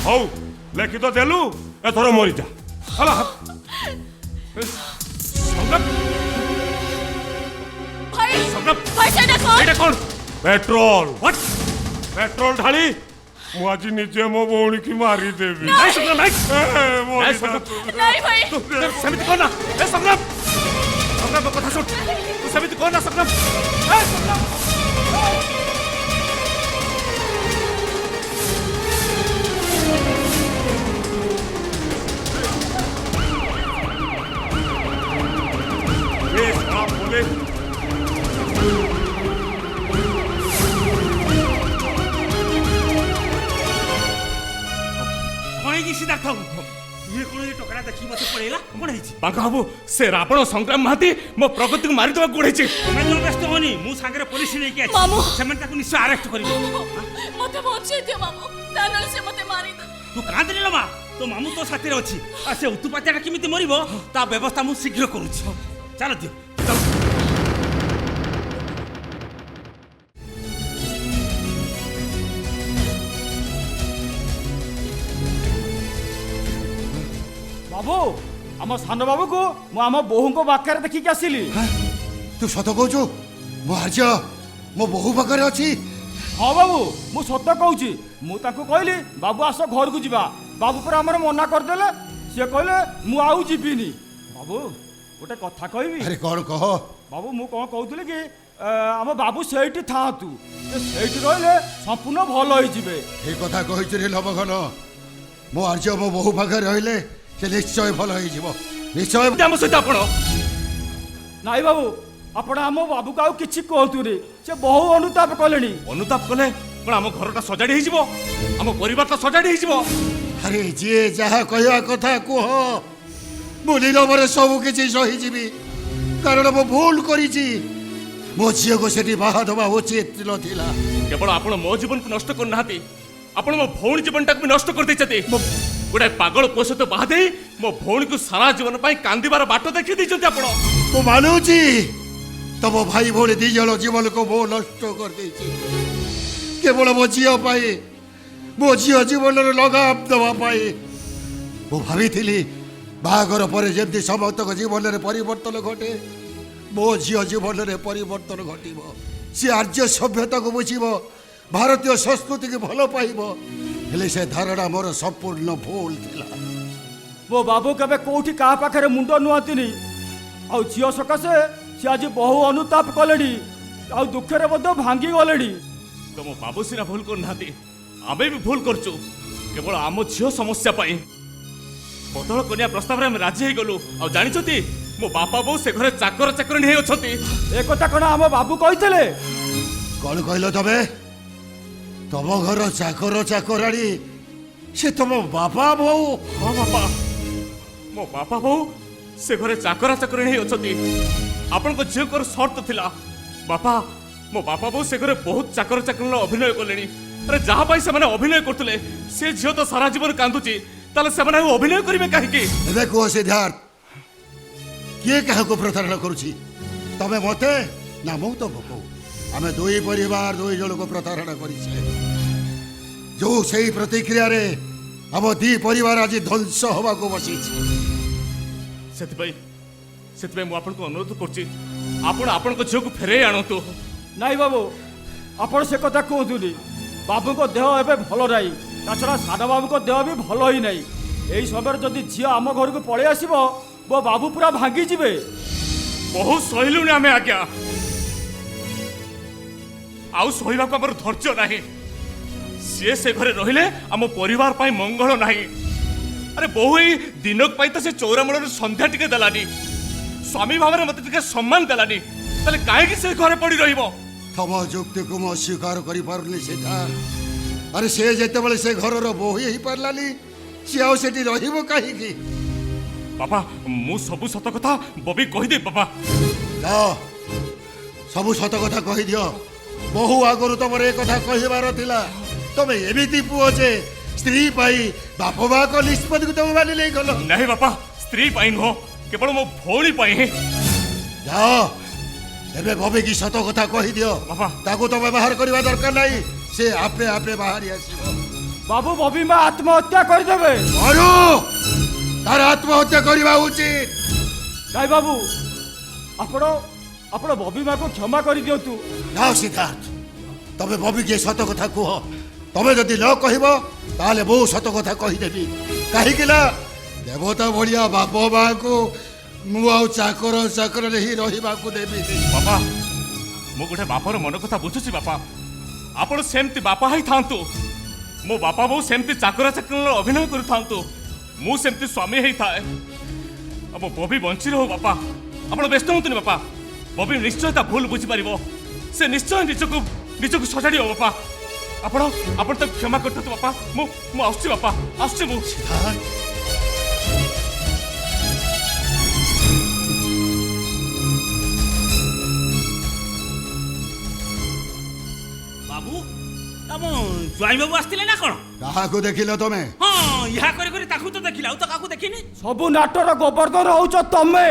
हौ लेखि तो देलु एथरो मरी जा हला भाई सेटा कौन पेट्रोल व्हाट पेट्रोल ढाली मु आज निजे मो भौणी की मारी देबी नहीं संग्राम नहीं ए, मोरी नहीं, ना संग्राम। तू। नहीं भाई समिति कोना ए संग्राम कथा सुन तू समिति कोना संग्राम ए संग्राम ए, आप बोले कोन की सिद्धार्थ ये कोन ये टोकरा देखि मते पड़ेला कोन हेछि बांका बाबू से रावण संग्राम महाती मो प्रगति को मारि दवा गोड़ेछि मैं जो व्यस्त होनी मु सांगरे पुलिस नै के मामू। सेमन ताको निश्चय अरेस्ट करिबो मते बचे दियो मामू तानल से मते मारी दो तू कांदनी लमा तो मामू तो साथी रे अछि आ से उत्तुपात्याटा किमिति मरिबो ता व्यवस्था मु शीघ्र करूछि चल दियो चल बाबू आम सान बाबू को मु आम बोहू को बाक्यार देखिक आसिली तू सत कहू मो आर्य मो बहु पाखे अच्छी हाँ बाबू मु सत कहूँ मु ताको कहली बाबू आस घर को जीवा बाबू पर आमर मना करदेले सी कहले मु आउ जीविनी बाबू गोटे कथा कहबी अरे कौन कह बाबू मु कौन कहूली कि आम बाबू सेठी थातु सेठी रहिले संपूर्ण भल हो जिवे ये कथा कही लबघन मो आर्य मो बहु पाखे रहिले से निश्चय भल हो निश्चय आम सहित आपण नाई बाबू आपण आम बाबू को आउ किछि कहतुनी से बहु अनुताप कलेनी अनुताप कले कोन आम घरटा सजाड़ी हेजिबो आम परिवारटा सजाड़ी हेजिबो अरे जी जहाँ कहवा कथा कह बुलिलमरे सब किसी सहीजी कारण मो भूल करी मो झील को सेठी बाहा दबा उचित नथिला केवल आपण मो जीवन को नष्ट कर नाहाती आपण मो भौणी जीवनटा को नष्ट कर देछते गोटे पागल पुओ सहित बाहा देई मो भौणी को सारा जीवन पाई कांदिबार बाट देखि दैछते आपण मो मानुची तम भाई भोले दी जन जीवन को मो नष्ट कर देछि केवल मो झील पाई मो झील जीवन लगाम दवा पाई मो भाभी बाहागर पर जमी समस्त जीवन में परिवर्तन घटे मो झील जीवन में परिवर्तन घटब सी आर्य सभ्यता को बुझब भारतीय संस्कृति की भल पाइब हेले से धारणा मोर संपूर्ण भूल थिला मो बाबू केबे कोठी का पाखरे मुंड नुआतिनी आ झियो सकाशे से आज बहु अनुताप कलेनी आ दुखरे मध्य भांगी गलेनी तो मो बाबू सिना भूल कर नाहाती आमे भी भूल करछु केवल आम झियो समस्या पाई बदल कन्या प्रस्ताव रे हम राजी हे गलु आ जानिछती मो बापा बो से घरे चाकर चाकरणी हे अछती ए कथा कोन आम बाबू कहितले कौन कहल तबे तम घर चाकर चाकराणी से तुम बापा बहु हां बापा मो बापा बोऊ से घरे चाकरा चाकरी नहीं अछती आपण को झील सर्त थिला बापा मो बापा बोऊ से घरे बहुत चाकर चाकर अभिनय कले अरे जहाँ पाई से अभिनय करते से झील तो सारा जीवन कांदुची ताले से अभिनय करेंगे कहीं एबे कुह सिद्धार्थ किए क्या प्रतारणा करुछि तमे मते ना मु तो भोको आमे दुई परिवार दुई जन को प्रतारणा करिछे जो सही प्रतिक्रिया रे हम दी परिवार आज ध्वंस हवा को बसिछि से मु आपन को अनुरोध करछि आपण को झील को फेरे आणतु ନାଇଁ ବାବୁ ଆପଣ ସେ କଥା କୁହନ୍ତୁନି ବାବୁଙ୍କ ଦେହ ଏବେ ଭଲ ନାହିଁ ତାଛଡ଼ା ସାନ ବାବୁଙ୍କ ଦେହ ବି ଭଲ ହିଁ ନାହିଁ ଏଇ ସମୟରେ ଯଦି ଝିଅ ଆମ ଘରକୁ ପଳେଇ ଆସିବ ମୋ ବାବୁ ପୁରା ଭାଙ୍ଗିଯିବେ बहुत सहिलुଣି आमे आज्ञा आउ सहिबाको हमर धैर्य नाही से घरे रहिले आम परिवार पाई मंगल नाही अरे बहु एई दिनक पाई त से चौरामूल संध्या टिके देलानी स्वामी भावरे मते टिके सम्मान देलानी तले काहे कि से घरे पड़ी रहिबो तम जुक्ति को मु अस्वीकार करि पारुनी सिद्धार्थ अरे से जेते बेले से घरर बोही ही पारलानी से आउ सेठी रहिबो काहे की बाबा मु सबु सत कथा बबी कहि दे बाबा जाओ सबु सत कथा कहि दियो बहु आगरु तमर ए कथा कहिबार थिला तमे एमिति पुओ जे स्त्री पाई बाप बा को निष्पत्ति को तमे मानि ले गलो नहीं बाबा स्त्री पाई नो केवल मो भौणी पाई जाओ एबे बबी की सत कथा कहि दियो बाबा ताको तमे बाहर करबा दरकार नाही से आपे आपे बाहर आसीबो बाबू बबी माँ आत्महत्या करदेवे अरु तार आत्महत्या करबा उचित नाई बाबू आपण आपण बबी माँ को क्षमा कर दियंतु ना सिद्धार्थ तमे बबी के सत कथा कुह तमे जदि न कहबो ताले बहु सत कथा कहि देबी काहे कि ना देवता भलिया बाप बा को मु आउ चाकर चाकर रे ही रहिबा को देबी बाबा मु गोटे बापर मन कथा बुझुछि बापा आपण सेमति बापा ही थांतु मो बापा बहु सेमति चाकर चाकर अभिनय करू थांतु मु सेमति स्वामी ही थाए अब बबी बंची रहो बापा आपण व्यस्त होतुनि बापा बबी निश्चय ता भूल बुझी परिबो से निश्चय निजको सजाड़ी हो बापा आपण तो क्षमा करता बापा मु आसुछि बापा आसुछि मु बाबू तम ज्वाई बाबू आस्तिले ना कोन काहाको देखिलो तमे हां इहा करे करे ताकू तो देखिला तो काकू देखिनी सबु नाटर गोवर्धन होउछ तमे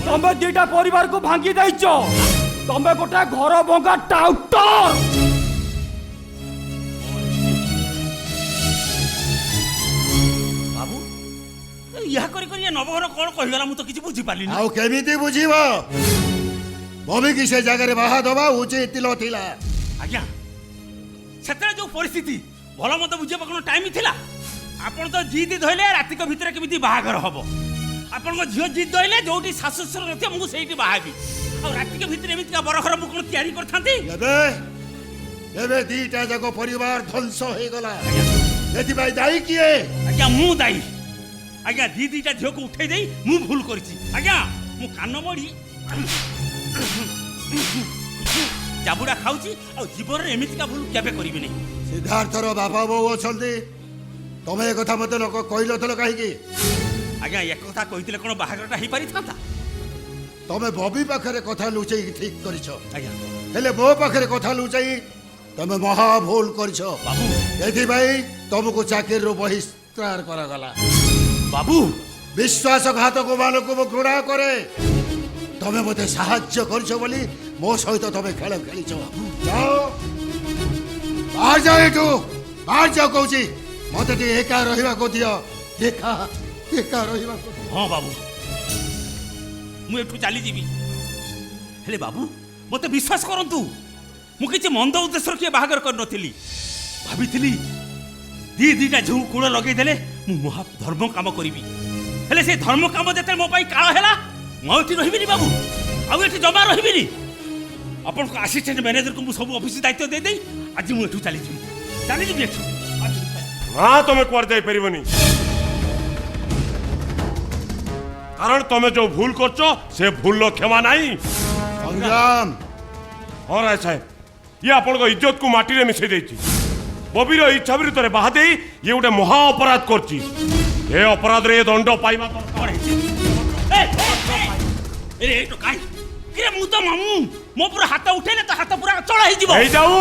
तमे दीटा परिवार को भांगी दैछ तमे गोटा घर भंगा टाउटर बाबू इहा करे करे नवघर कोन कहिगला मु तो किछि बुझी पालिनी आउ केमिति बुझिबो बबी की से जगह रे बाहा दबा उचित तिलो थिला आज्ञा सेतरे जो परिस्थिति भलो मत बुझे कोनो टाइम थिला आपण तो जीत धइले राति को भीतर केमिति बाहागर हबो आपण को झियो जीत धइले जोटी सासुसर रथे मु सेठी बाहाबी आ राति के भीतर एमिति का बरखर मु कोन तयारी करथांती एबे दीटा जगह परिवार ध्वंस हे गला यदि भाई दाई किए आज्ञा मु दाई आज्ञा दीटा झियो को उठै देई मु भूल करछि आज्ञा मु कान मोड़ी जाबुड़ा खाऊची आ जीवन रे एमिति का भूल केबे करिबि नै सिद्धार्थर बापा बहु अछंती तमे ए कथा मते लोक कहिलो थलो काहे की आज्ञा एक कथा कहितले कोन बाहागरटा हे पारि थांता तमे बबी पाखरे कथा लुचई ठीक करिछो आज्ञा हेले मो पाखरे कथा लुचई तमे महा भूल करिछो बाबू एथि भाई तुमको चाकरी रो बहिष्कार करा गला बाबू विश्वासघातक मानक मु घृणा करे तमे मते साहाय्य करिछो बोली मो सहित तमे खेल खेलिछो जाओ बाहर जाओ एठू बाहर जाओ कहूची मते टी एका रहिबा को दियो एका रहिबा को हां बाबू मु एठू चली जीवी हेले बाबू मते विश्वास करंतु मु किछि मंद उद्देश्य के बाहागर कर नथिली भाबिथिली दीटा झू कूड़ लगे देले मु महा धर्म काम करिवि हेले से धर्म काम जते मो पाई काळ हेला मु एठी रहिबिनी बाबू आ एठी जमा रहिबिनी अपन को असिस्टेंट मैनेजर को मु सब ऑफिस दायित्व दे देई आज मु एठू चली जीवी एठू ना तुम कुआर जाई परिबनी कारण तुम जो भूल करछो से भूल लो क्षमा नहीं संग्राम और ऐसा है ये आपण को इज्जत को माटी रे मिसै देछि बबीर इच्छा विरुद्ध रे बाहा देई ये गोटे महा अपराध करछि ଏ ଅପରାଧରେ ଏ ଦଣ୍ଡ ପାଇବା ଦରକାର। ଏ ଟୋକାଇ କିରେ ମୁଁ ତ ମାମୁଁ ମୋ ପୁରା ହାତ ଉଠେଇଲେ ତ ହାତ ପୁରା ଅଚଳ ହେଇଯିବ। ହେଇଯାଉ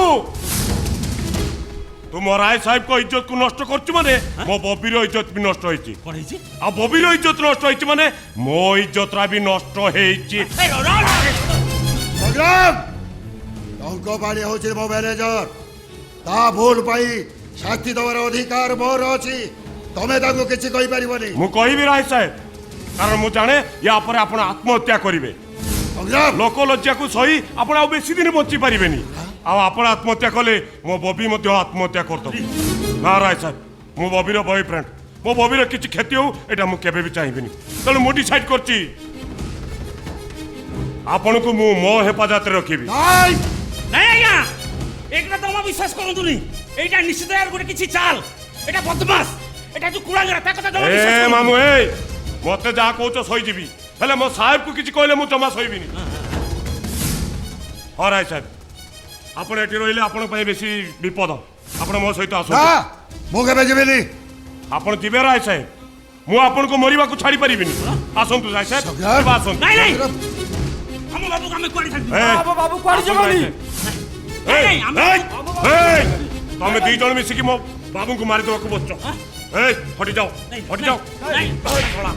ତୁ ମୋ ରାୟ ସାହେବଙ୍କ ଇଜ୍ଜତ କୁ ନଷ୍ଟ କରୁଛୁ ମାନେ ମୋ ବବିର ଇଜ୍ଜତ ବି ନଷ୍ଟ ହେଇଛି। କଣ ହେଇଛି? ଆଉ ବବିର ଇଜ୍ଜତ ନଷ୍ଟ ହେଇଛି ମାନେ ମୋ ଇଜ୍ଜତରା ବି ନଷ୍ଟ ହେଇଛି। ସଂଗ୍ରାମ ଟଙ୍କପାଣି ହଉଛି ମୋ ମ୍ୟାନେଜର। ତା ଭୁଲ ପାଇଁ ଶାସ୍ତି ଦେବାର ଅଧିକାର ମୋର ଅଛି। ତମେ ତାଙ୍କୁ କିଛି କହିପାରିବନି। ମୁଁ କହିବି ରାୟ ସାହେବ, କାରଣ ମୁଁ ଜାଣେ ୟା ପରେ ଆପଣ ଆତ୍ମହତ୍ୟା କରିବେ। ସଂଗ୍ରାମ ଲୋକ ଲଜ୍ଜାକୁ ସହି ଆପଣ ଆଉ ବେଶୀ ଦିନ ବଞ୍ଚି ପାରିବେନି। ଆଉ ଆପଣ ଆତ୍ମହତ୍ୟା କଲେ ମୋ ବବି ମଧ୍ୟ ଆତ୍ମହତ୍ୟା କରିଦେବ। ନା ରାୟ ସାହେବ, ମୁଁ ବବିର ବୟଫ୍ରେଣ୍ଡ, ମୋ ବବିର କିଛି କ୍ଷତି ହଉ ଏଇଟା ମୁଁ କେବେ ବି ଚାହିଁବିନି। ତେଣୁ ମୁଁ ଡିସାଇଡ୍ କରିଛି ଆପଣଙ୍କୁ ମୁଁ ମୋ ହେଫାଜତରେ ରଖିବି। ନାଇଁ ନାଇଁ ଆଜ୍ଞା, ଏଇଟା ତ ମୁଁ ବିଶ୍ୱାସ କରନ୍ତୁନି। ଏଇଟା ନିଶ୍ଚିତ ଗୋଟେ କିଛି ଚାଲ, ଏଇଟା ବଦମାସ, ଏଇଟା ଯୋଉ କୁଳାଙ୍ଗରା ତା କଥା ଜମା ବିଶ୍ୱାସ ଏ କରନ୍ତୁନି। ମାମୁଁ ଏ ମତେ ଯାହା କହୁଛ ସହିଯିବି, ହେଲେ ମୋ ସାହେବକୁ କିଛି କହିଲେ ମୁଁ ଜମା ସହିବିନି। ହଁ ରାୟ ସାହେବ, ଆପଣ ଏଠି ରହିଲେ ଆପଣଙ୍କ ପାଇଁ ବେଶୀ ବିପଦ। ଆପଣ ମୋ ସହିତ ନା ଆସନ୍ତୁ। ମୁଁ କେବେ ଯିବିନି। ଆପଣ ଯିବେ ରାୟ ସାହେବ, ମୁଁ ଆପଣଙ୍କୁ ମରିବାକୁ ଛାଡ଼ି ପାରିବିନି। ଆସନ୍ତୁ ରାୟ ସାହେବ, ସଂଗ୍ରାମ। ଏବେ ଆସନ୍ତୁ। ନାଇଁ ନାଇଁ, ଆମ ବାବୁକୁ ଆମେ କୁଆଡେ ଛାଡ଼ିବୁ? ଏ, ବାବୁ କୁଆଡେ ଆସନ୍ତୁ ରାୟ ଯିବନି? ସାହେବ। ନାଇଁ, ଏଇ, ଆମେ- ଏଇ, ଏଇ, ତମେ ଦି ଜଣ ମିଶିକି ମୋ ବାବୁଙ୍କୁ ମାରିଦେବାକୁ ବସୁଛ। ଏଇ ହଟି ଯାଅ, ହଟି ଯାଅ। ନାଇଁ। ଏଇ, ଶଳା।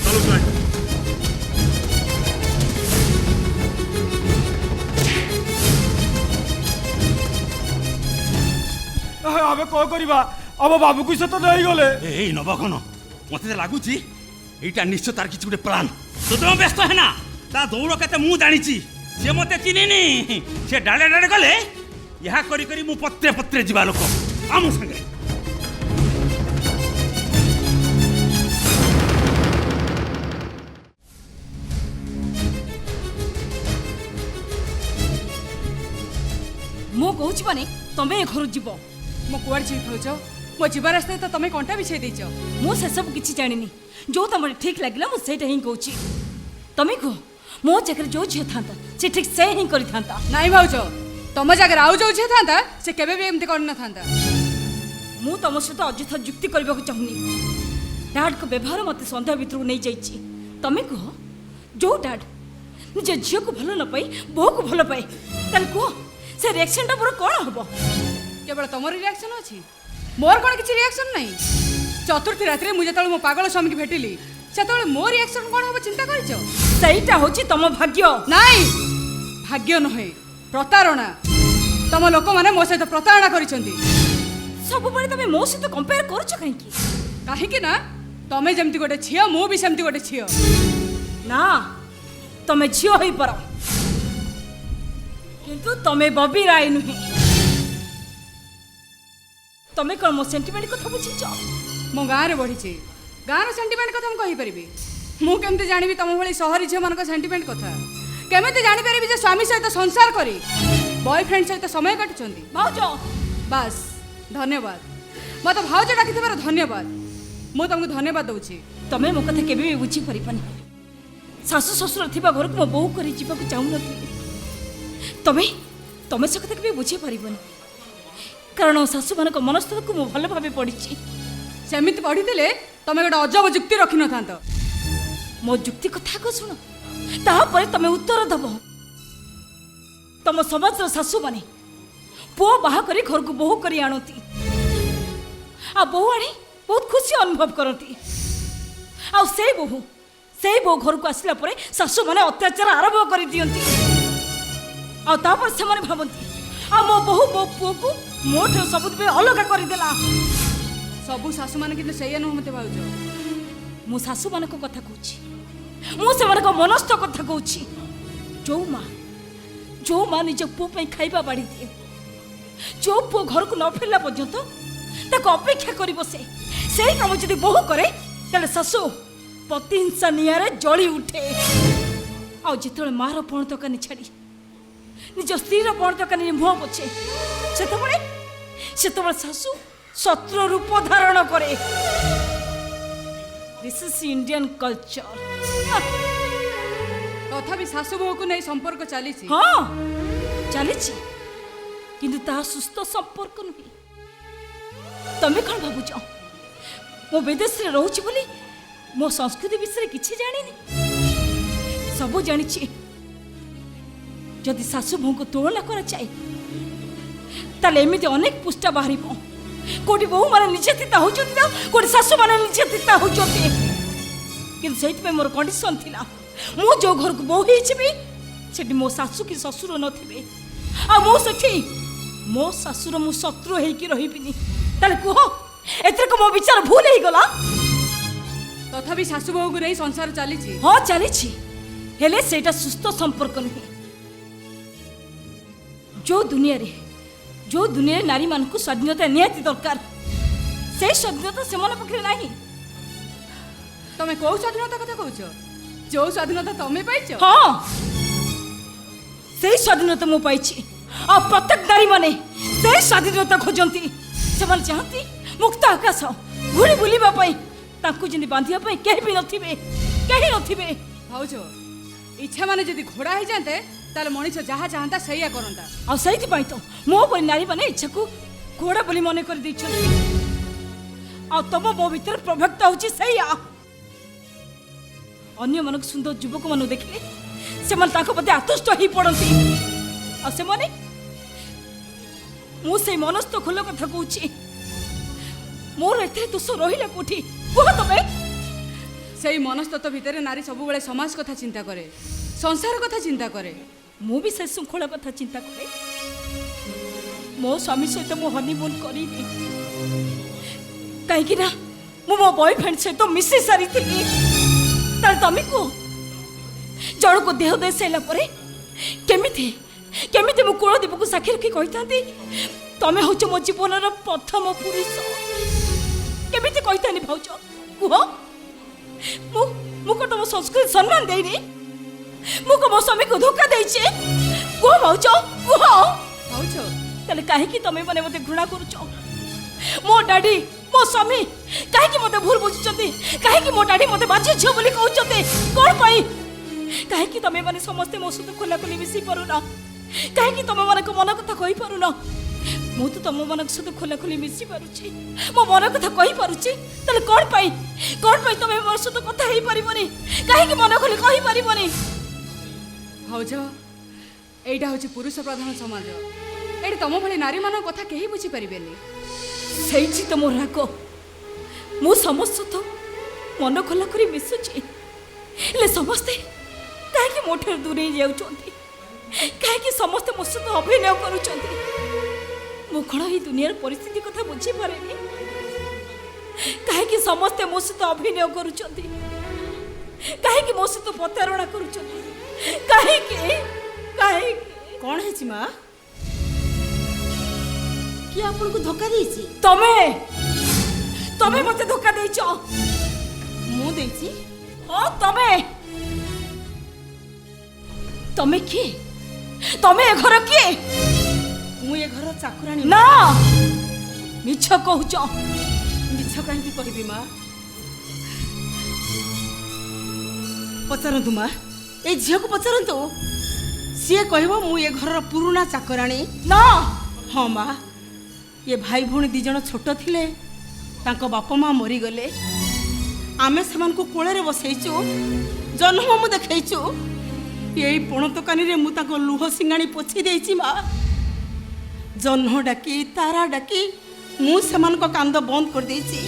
ଚାଲନ୍ତୁ ରାୟ। ଆମେ କଣ କରିବା? ଆମ ବାବୁକୁ ସେ ତ ନେଇଗଲେ। ଏଇ ନବଘନ, ମତେ ତ ଲାଗୁଛି ଏଇଟା ନିଶ୍ଚୟ ତାର କିଛି ଗୋଟେ ପ୍ଲାନ୍। ତୁ ତମ ବ୍ୟସ୍ତ ହେନା, ତା ଦୌଡ଼ କେତେ ମୁଁ ଜାଣିଛି। ସେ ମତେ ଚିହ୍ନିନି, ସେ ଡାଳେ ଡାଳେ ଗଲେ ଏହା କରି କରି ମୁଁ ପତ୍ରେ ପତ୍ରେ ଯିବା ଲୋକ ଆମ ସାଙ୍ଗରେ। ମୁଁ କହୁଛି ମାନେ ତମେ ଏ ଘରୁ ଯିବ। ମୁଁ କୁଆଡ଼େ ଯିବି ଭାଉଜ? ମୋ ଯିବା ରାସ୍ତାରେ ତ ତମେ କଣ୍ଟା ବିଛାଇ ଦେଇଛ। ମୁଁ ସେସବୁ କିଛି ଜାଣିନି। ଯୋଉ ତମର ଠିକ୍ ଲାଗିଲା ମୁଁ ସେଇଟା ହିଁ କହୁଛି। ତମେ କୁହ, ମୋ ଜାଗାରେ ଯୋଉ ଝିଅ ଥାନ୍ତା ସେ ଠିକ୍ ସେ ହିଁ କରିଥାନ୍ତା। ନାଇଁ ଭାଉଜ, ତମ ଜାଗାରେ ଆଉ ଯୋଉ ଝିଅ ଥାନ୍ତା ସେ କେବେ ବି ଏମିତି କରିନଥାନ୍ତା। ମୁଁ ତମ ସହିତ ଅଯଥା ଯୁକ୍ତି କରିବାକୁ ଚାହୁଁନି। ଡାଡ୍ଙ୍କ ବ୍ୟବହାର ମୋତେ ସନ୍ଦେହ ଭିତରକୁ ନେଇଯାଇଛି। ତମେ କୁହ, ଯୋଉ ଡାଡ୍ ନିଜ ଝିଅକୁ ଭଲ ନ ପାଇ ବୋହୂକୁ ଭଲ ପାଏ, ତାହେଲେ କୁହ ସେ ରିଆକ୍ସନଟା ମୋର କ'ଣ ହବ? କେବଳ ତମର ରିଆକ୍ସନ ଅଛି, ମୋର କ'ଣ କିଛି ରିଆକ୍ସନ ନାହିଁ? ଚତୁର୍ଥୀ ରାତିରେ ମୁଁ ଯେତେବେଳେ ମୋ ପାଗଳ ସ୍ୱାମୀକି ଭେଟିଲି ସେତେବେଳେ ମୋ ରିଆକ୍ସନ କ'ଣ ହବ ଚିନ୍ତା କରିଛ? ସେଇଟା ହେଉଛି ତମ ଭାଗ୍ୟ। ନାଇଁ, ଭାଗ୍ୟ ନୁହେଁ, ପ୍ରତାରଣା। ତମ ଲୋକମାନେ ମୋ ସହିତ ପ୍ରତାରଣା କରିଛନ୍ତି। ସବୁବେଳେ ତମେ ମୋ ସହିତ କମ୍ପେୟାର କରୁଛ କାହିଁକି? କାହିଁକି ନା ତମେ ଯେମିତି ଗୋଟେ ଝିଅ, ମୁଁ ବି ସେମିତି ଗୋଟେ ଝିଅ। ନା, ତମେ ଝିଅ ହେଇପାର, କିନ୍ତୁ ତମେ ବବି ରାୟ ନୁହେଁ। ତମେ କ'ଣ ମୋ ସେଣ୍ଟିମେଣ୍ଟ କଥା ବୁଝିଛ? ମୋ ଗାଁରେ ବଢ଼ିଛି, ଗାଁର ସେଣ୍ଟିମେଣ୍ଟ କଥା ମୁଁ କହିପାରିବି। ମୁଁ କେମିତି ଜାଣିବି ତମ ଭଳି ସହରୀ ଝିଅମାନଙ୍କ ସେଣ୍ଟିମେଣ୍ଟ କଥା? କେମିତି ଜାଣିପାରିବି ଯେ ସ୍ୱାମୀ ସହିତ ସଂସାର କରି ବୟଫ୍ରେଣ୍ଡ ସହିତ ସମୟ କାଟୁଛନ୍ତି? ଭାଉଜ, ବାସ୍, ଧନ୍ୟବାଦ। ମୋତେ ଭାଉଜ ଡାକିଥିବାର ଧନ୍ୟବାଦ। ମୁଁ ତମକୁ ଧନ୍ୟବାଦ ଦେଉଛି। ତମେ ମୋ କଥା କେବେ ବି ବୁଝିପାରିବନି। ଶାଶୁ ଶ୍ୱଶୁର ଥିବା ଘରକୁ ମୋ ବୋହୂ କରି ଯିବାକୁ ଚାହୁଁନଥିଲି। ତମେ ତମେ ସେ କଥା କେବେ ବୁଝିପାରିବନି, କାରଣ ଶାଶୁମାନଙ୍କ ମନସ୍ତତ୍ୱକୁ ମୁଁ ଭଲ ଭାବେ ପଢ଼ିଛି। ସେମିତି ପଢ଼ିଥିଲେ ତମେ ଗୋଟେ ଅଜବ ଯୁକ୍ତି ରଖିନଥାନ୍ତ। ମୋ ଯୁକ୍ତି କଥା ଆଗ ଶୁଣ, ତାପରେ ତମେ ଉତ୍ତର ଦେବ। ତମ ସମାଜର ଶାଶୁମାନେ ପୁଅ ବାହା କରି ଘରକୁ ବୋହୂ କରି ଆଣନ୍ତି, ଆଉ ବୋହୂ ଆଣି ବହୁତ ଖୁସି ଅନୁଭବ କରନ୍ତି। ଆଉ ସେଇ ବୋହୂ ଘରକୁ ଆସିଲା ପରେ ଶାଶୁମାନେ ଅତ୍ୟାଚାର ଆରମ୍ଭ କରିଦିଅନ୍ତି। ଆଉ ତାପରେ ସେମାନେ ଭାବନ୍ତି ଆଉ ମୋ ବୋହୂ ମୋ ପୁଅକୁ ମୋଠାରୁ ସବୁଥିପାଇଁ ଅଲଗା କରିଦେଲା। ସବୁ ଶାଶୁମାନେ କିନ୍ତୁ ସେଇଆ ନୁହଁ ମୋତେ ଭାଉଜ। ମୁଁ ଶାଶୁମାନଙ୍କ କଥା କହୁଛି, ମୁଁ ସେମାନଙ୍କ ମନସ୍ଥ କଥା କହୁଛି। ଯୋଉ ମା ନିଜ ପୁଅ ପାଇଁ ଖାଇବା ବାଢ଼ି ଦିଏ, ଯୋଉ ପୁଅ ଘରକୁ ନ ଫେରିଲା ପର୍ଯ୍ୟନ୍ତ ତାକୁ ଅପେକ୍ଷା କରି ବସେ, ସେଇ କାମ ଯଦି ବୋହୂ କରେ ତାହେଲେ ଶାଶୁ ପ୍ରତିହିଂସା ନିଆଁରେ ଜଳି ଉଠେ। ଆଉ ଯେତେବେଳେ ମାର ପଣ ତକାନି ଛାଡ଼ି ନିଜ ସ୍ତ୍ରୀର ପଣ ତକାନି ମୁହଁ ପୋଛେ, ସେତେବେଳେ ଶାଶୁ ଶତ୍ରୁ ରୂପ ଧାରଣ କରେ। This is Indian culture. ତଥାପି ଶାଶୁ ବୋହୂକୁ ନେଇ ସମ୍ପର୍କ ଚାଲିଛି। ହଁ, ଚାଲିଛି, କିନ୍ତୁ ତାହା ସୁସ୍ଥ ସମ୍ପର୍କ ନୁହେଁ। ତମେ କ'ଣ ଭାବୁଛ मो विदेश रे रहूची बोली मो संस्कृति विषय किछि जानिनी सब जानिछि जदि सासु बहु को तुलना करा चाहे ताले एमिति अनेक पुष्टा बाहरिबो कोटी बहु माने निर्यातिता होचोती ना कोटी सासु माने निर्यातिता होचोती किंतु सेति में मोर कंडीशन थिला मु जो घर को बहु हेछबी सेठी मो सासु की ससुर नथिबे आ मो सेठी मो सासुर मु शत्रु हेई की रहिबिनी ताले कुह एते को मो विचार भूल हेई गला तथापि सासु बहु को नहीं संसार चली हाँ चली हेले सेटा सुस्थ संपर्क नहीं जो दुनिया नारी मान को स्वाधीनता निहाती दरकार से स्वाधीनता से मन पाखे नहीं तमे को स्वाधीनता कथा कहूछ जो स्वाधीनता तमे पाइछ हाँ से स्वाधीनता मु पाइछि आ प्रत्येक नारी माने से स्वाधीनता खोजंती से मन चाहती मुक्त आकाश घुड़ी बुलिबा पई ताकू जिंदी बांधिया पई केही भी नथिबे भाउज इच्छा माने जदि घोड़ा हो जाते ताले मनीष जहाँ चाहता सैया करंता आ सही पाई तो मो परी नारी माने इच्छा को घोड़ा बोली मन कर दैछन आ तम मो भीतर प्रभक्त होची सैया अन्य मनक सुंदर युवक मानु देखिले से मन ताको प्रति आतुष्ट ही पड़ती आ से माने मु से मनस्थ खोल कथा कहूची मोर एते दोष रहिला कोठी कह तबे से मनस्तत्व भितर नारी सब बेले समाज कथा चिंता करे संसार कथा चिंता करे मु भी से श्रृंखला कथा चिंता करे मो स्वामी सहित मो हनीमून करी कहीं ना मु मो बॉयफ्रेंड सहित मिसी सारी थी तार तमे को जड़ को देह दे सारा परे केमिति मु कुल दीप को साक्षी रखी कही तमे होच मो जीवन प्रथम पुरुष केमिति कही भाउज कुह मु को तुम संस्कृति सम्मान देनी मु को मो स्वामी को धोखा देइछे कुह भाउज कुह भाउज तले काहे कि तमे माने मते घृणा करूछो मो डैडी मो स्वामी काहे कि मते भूल बुझुचती काहे कि मो डैडी मते बाजी छ बोली कहउचते कोन पई काहे कि तमे माने समस्त मो सुत खोला खोली मिसी परुना काहे कि तमे माने को मन कथा कहि परुना मु तो तम मन सहित खोला खोली मिसी पारुची मो मन कथा कहि पारुची तले कोन पई तमे मोर सहित कथा हेई परिबनी काहे कि मन खोली कहि परिबनी भाउज एटा होची पुरुष प्रधान समाज एटी तम भली नारी मान कथा केही बुझी परिबेनी सेठी तो मोर राग मु समस्त तो मन खोला करी मिसुची ले समस्ते काहे कि मोठे दूरे जाउचंती काहे कि समस्त मो सहित अभिनय करूचंती मु कण ही दुनियार परिस्थिति कथा बुझी पारेनी काहे कि समस्ते मो सहित अभिनय करूचंती काहे कि मो सहित प्रतारणा करूचंती काहे कि कौन है माँ कि आपन को धोखा देइछि तमे मते धोखा देइछो मु देइछि हां तमे की तमे ए घर की मु ये घर चाकुरानी ना मिछ कहूचो मिछ काहे कहबी माँ पचारंतु माँ ए झियो को पचारंतु सी कहबो मु ये घर पुराना चाकराणी ना हाँ माँ ये भाई भौणी दी जन छोट थिले तांको बापा माँ मरी गले आमे समान को कोळे रे बसैचु जन्म मु देखैचु यही पणतकानी रे मु तांको लुह सिंगाणी पोछि देइछि माँ जन्म डाकी तारा डाकी मु समान को कांद बंद कर देइछि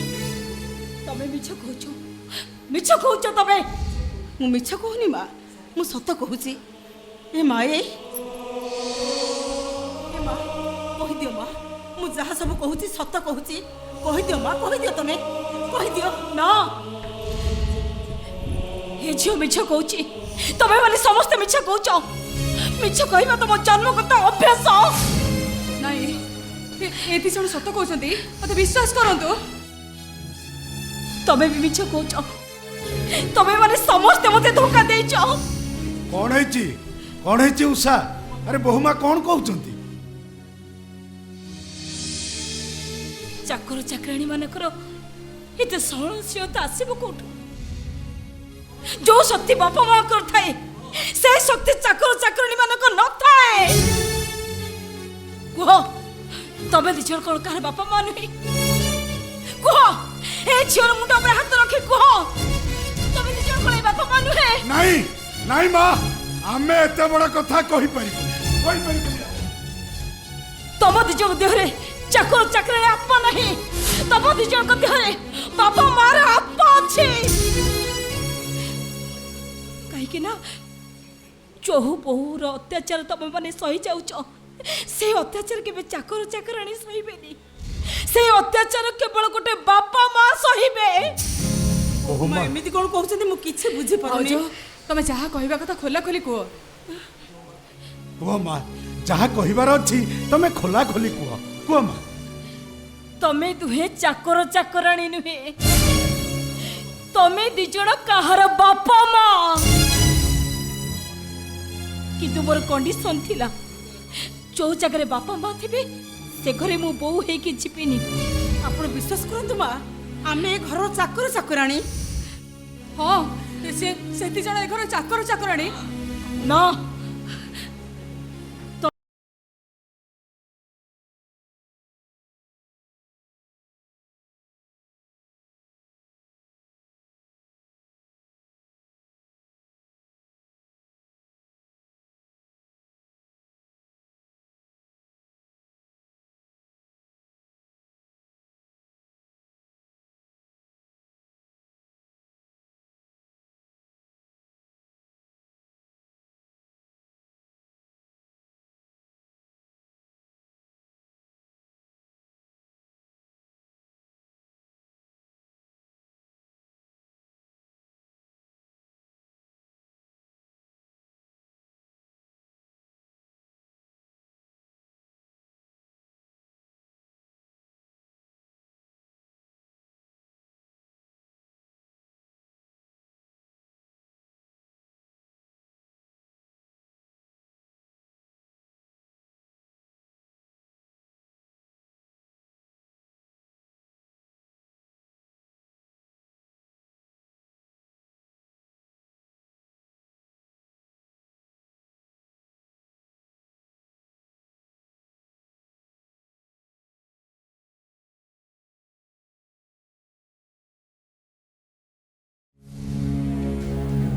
तमे मिछ कहूचो तमे मु मिछ कहूनी माँ मु सत कहूछि ए माँ कहि दियो माँ मु जहा सब कहूछि सत कहूछि कहि दियो माँ कहि दियो तमे कहि दियो ना ये झियो मिछ कहूची तमे माने समस्त मिछ कहूचो मिछ कहबा तुम जन्मगत अभ्यास नहीं एति जण सत कहउछंती मते विश्वास करंतु तमे भी मिछ कहूचो तमे माने समस्त मते धोखा देइचो कौन है उषा अरे बहुमा कौन कहउचंती चाकर चाकराणी मानकर एते सहनशीलता आसीबो कोठु जो शक्ति बापा माँ कर थाए से शक्ति चाकर चाकराणी मानक न थाए कुह तबे दिजर कोन कार बापा माँ नुहे କୁହ ଏ ଝିଅର ମୁଣ୍ଡ ଉପରେ ହାତ ରଖି କୁହ ତମେ ଦି ଜଣ କଣ ବାପା ମା ନୁହେଁ? ନାଇଁ ନାଇଁ ମା ଆମେ ଏତେ ବଡ଼ କଥା କହିପାରିବୁ ତମ ଦି ଜଣ ଦେହରେ ଚାକର ଚାକରାଣୀ ଆତ୍ମା ନାହିଁ। ତମ ଦି ଜଣଙ୍କ ଦେହରେ ବାପା ମାର ଆତ୍ମା ଅଛି। କାହିଁକି ନା ଚହୁ ବହୁର ଅତ୍ୟାଚାର ତମେ ମାନେ ସହି ଯାଉଛ ସେ ଅତ୍ୟାଚାର କେବେ ଚାକର ଚାକରାଣୀ ସହିବେନି। ସେ ଅତ୍ୟାଚାର କେବଳ ଗୋଟେ ବାପା ମା ସହିବେ। ମା ଏମିତି କଣ କହୁଛନ୍ତି ମୁଁ କିଛି ବୁଝିପାରୁନି। ଭାଉଜ ତମେ ଯାହା କହିବା କଥା ଖୋଲା ଖୋଲି କୁହ। କୁହ ମା ଯାହା କହିବାର ଅଛି ତମେ ଖୋଲା ଖୋଲି କୁହ ମା। ତମେ ଦୁହେଁ ଚାକର ଚାକରାଣୀ ନୁହେଁ। ତମେ ଦି ଜଣ କାହାର ବାପା ମା। କିନ୍ତୁ ମୋର କଣ୍ଡିସନ ଥିଲା ଯୋଉ ଜାଗାରେ ବାପା ମା ଥିବେ ସେ ଘରେ ମୁଁ ବୋଉ ହେଇକି ଯିବିନି। ଆପଣ ବିଶ୍ୱାସ କରନ୍ତୁ ମା ଆମେ ଏ ଘରର ଚାକର ଚାକରାଣୀ। ହଁ ସେ ଦି ଜଣ ଏ ଘର ଚାକର ଚାକରାଣୀ। ନା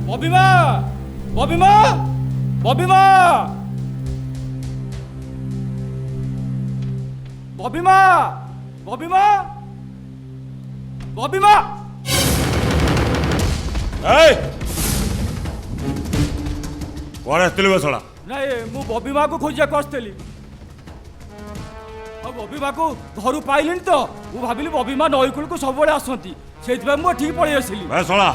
ববিমা ববিমা ববিমা ববিমা ববিমা ববিমা এই କୁଆଡ଼େ ଆସିଥିଲୁ ବେ ଶଳା? ନାଇଁ ମୁଁ ବବିମାକୁ ଖୋଜିବାକୁ ଆସିଥିଲି। ଆଉ ବବିମାକୁ ଘରୁ ପାଇଲିନି ତ ମୁଁ ଭାବିଲି ବବିମା ନଈକୂଳକୁ ସବୁବେଳେ ଆସନ୍ତି ସେଇଥିପାଇଁ ମୁଁ ଏଠିକି ପଳେଇ ଆସିଲି। ବେ ଶଳା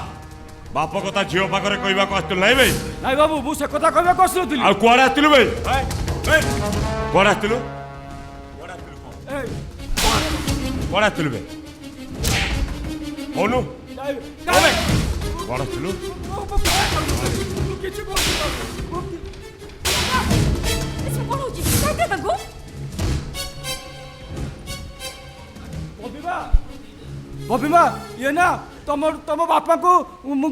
ବାପ କଥା ଝିଅ ପାଖରେ କହିବାକୁ ଆସିଥିଲୁ ନାଇଁ ବେ? ନାଇଁ ବାବୁ ମୁଁ ସେ କଥା କହିବାକୁ ଆସିନଥିଲି। ଆଉ କୁଆଡ଼େ ଆସିଥିଲୁ ବେ? କୁଆଡ଼େ ଆସିଥିଲୁ? ଏଇ, କୁଆଡ଼େ ଆସିଥିଲୁ ବେ? କହୁନୁ ନାଇଁ, କୁଆଡ଼େ ନାଇଁ, ଆସିଥିଲୁ? ମୁଁ କିଛି କହୁନି ବାବୁ। ଏସବୁ କଣ ହଉଛି? କହିଦିଅ ତାଙ୍କୁ। ବବିମା ବବିମା ଇଏ ନା ତମ ବାପାଙ୍କୁ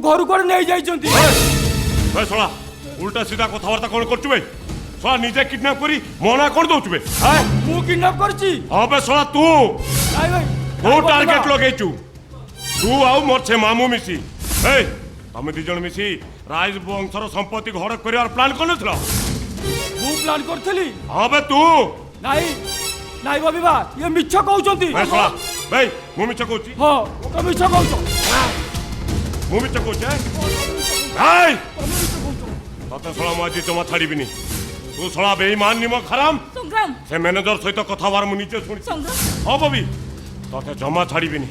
ଘରୁ କୁଆଡ଼େ ନେଇଯାଇଛନ୍ତି। ବେ ଶଳା ଉଲ୍ଟା ସିଧା କଥାବାର୍ତ୍ତା କ'ଣ କରୁଛୁ ବେ? ଶଳା ନିଜେ କିଡନାପ କରି ମୋ ନାଁ କ'ଣ ଦଉଛୁ ବେ? ମୁଁ କିଡନାପ କରିଛି। ହଁ ବେ ଶଳା ତୁ ନାଇଁ ଭାଇ ତୁ ଟାର୍ଗେଟ ଲଗେଇଛୁ। ତୁ ଆଉ ମୋର ସେ ମାମୁଁ ମିଶି ଏଇ ତମେ ଦି ଜଣ ମିଶି ରାଇଜ ବଂଶର ସମ୍ପତ୍ତି ଘର କରିବାର ପ୍ଲାନ୍ କରିନଥିଲ? ମୁଁ ପ୍ଲାନ୍ କରିଥିଲି। ହଁ ବେ ତୁ। ନାଇଁ ନାଇଁ ବବିମା ଇଏ ମିଛ କହୁଛନ୍ତି। ବେ ଶଳା ଭାଇ ମୁଁ ମିଛ କହୁଛି? ହଁ ତମେ ମିଛ କହୁଛ। ମୁଁ ମିଛ କହୁଛି? ଭାଇ ତତେ ଶଳା ମୁଁ ଆଜି ଜମା ଛାଡ଼ିବିନି। ତୁ ଶଳା ବେଇମାନ ନିମ ଖରାମ ସଂଗ୍ରାମ ସେ ମ୍ୟାନେଜର ସହିତ କଥା ହବାର ମୁଁ ନିଜେ ଶୁଣିଛି। ସଂଗ୍ରାମ ହଁ ବବି ତତେ ଜମା ଛାଡ଼ିବିନି।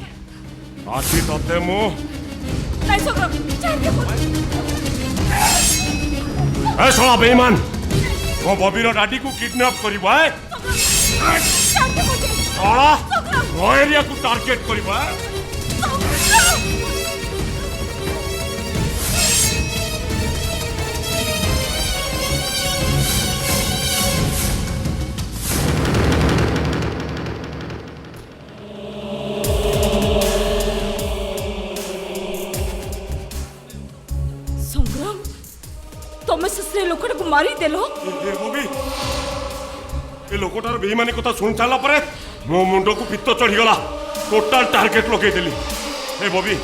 ଆଜି ତତେ ମୁଁ ନାଇଁ ସଂଗ୍ରାମ ଛାଡ଼ିଦିଅ ମୋତେ। ଏ ଶଳା ବେଇମାନ ମୋ ବବିର ଡାଡିକୁ କିଡନାପ କରିବ ଛାଡ଼ିଦିଅ ମୋତେ। ଶଳା ମୋ ଏରିଆକୁ ଟାର୍ଗେଟ କରିବ ସଂଗ୍ରାମ ତମେ ସେ ସ୍ତ୍ରୀ ଲୋକଟାକୁ ମାରିଦେଲ। ବବି ଏ ଲୋକଟାର ବେଇମାନି କଥା ଶୁଣି ସାରିଲା ପରେ ମୋ ମୁଣ୍ଡକୁ ପିତ୍ତ ଚଢ଼ିଗଲା। टोटाल टार्गेट लगेदेली ए बबी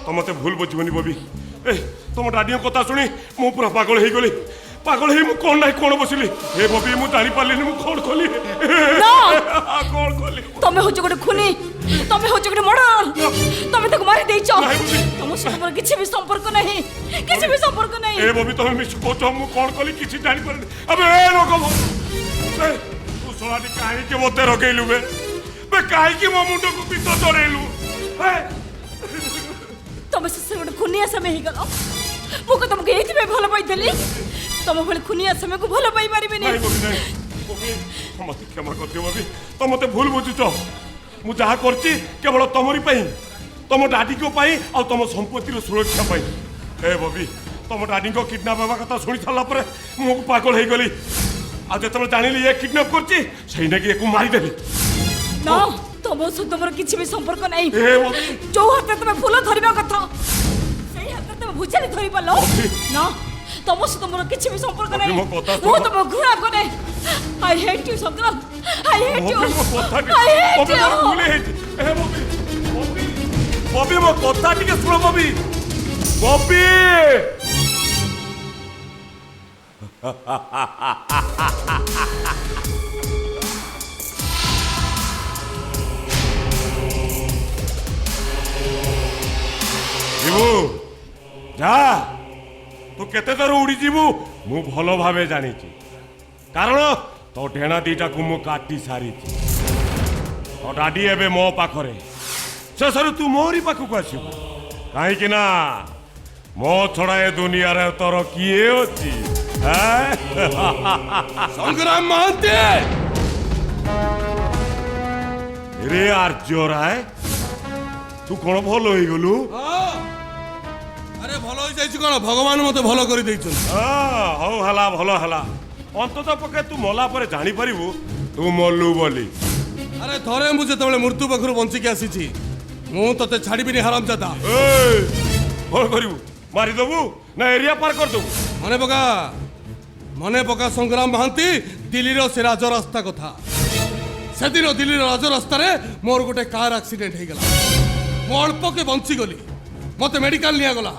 तो मत भूल बुझबनी बबी ए तुम डाडी कथा शुणी मु पूरा पागल हो गली पागल हो कौन ना कौन बसिली ए बबी मु जानी पारलिनी मु कौन कली कौन कली तमे हो गोटे खुनी तमे हो गोटे मर्डर तमे ताको मारी देइछ तुम सहित मोर किछि भी संपर्क नहीं किछि भी संपर्क नहीं ए बबी तुम मिछ कोच मु कौन कली किछि जानी पारनी अबे ए लोक ए तू सोलाटी काहे के मते रगेलु बे काहे के मो मुंड को पितो चढ़ेलु ए तमे से गोटे खुनिया समय ही गलो मु को तुमके एथि में भलो पाई देली तम भले खुनिया समय को भलो पाई मारिबे नहीं बबी नहीं बबी मते क्षमा कर दियो बबी तो मते भूल बुझुछ मु जहा करची केवल तमरी पई तम डाडी को पई आ तम संपत्ति रो सुरक्षा पई ए बबी तम डाडी को किडनैप बाबा कथा सुनी छला पर मु पागल हो गली आ जतबे जानिली ये किडनैप करची सही ना कि एको मारी देली ना तम सहित मोर किछि भी संपर्क नहीं ए बबी जो हाथ तुम फूल धरिबा कथा सेही हाथ तुम भुजाली धरि पालो ना तम सहित मोर किछि भी संपर्क नहीं मु तुम घृणा करे आई hate you Sangram I hate you I hate you ए बबी बबी मो कथा टिके सुनो बबी बबी जीवू जा तू केते दर उड़ी जीवू मु भलो भावे जानी कारण तो ढेणा दीटा को मु काटी सारी तो डाडी एबे मो पाखरे शेषर तू मोरी पाखक आसबू कहीं ना मो छड़ा ए दुनिया रे तोर किए अछि संग्राम महांती रे आर्य राय तू कौन भल हो गलु अरे भल हो जाइछि कोन भगवान मते भलो करि दैछन हौ हला भलो हला अंतत पके तू मला पर जानी परिबू तू मल्लू बोली अरे थरे मु जेतबेले मृत्यु पखरु बंची के आसीछि मु तते छाड़ीबिनी हरामजादा ए कौन करिबू मारी दबू ना एरिया पार कर दबू मने पका संग्राम महांती दिल्लीर से राज रास्ता कथा से दिन दिल्लीर राज रास्ता रे मोर गोटे कार एक्सीडेंट हो गला मो अल्प के बंची गली मते मेडिकल निया गला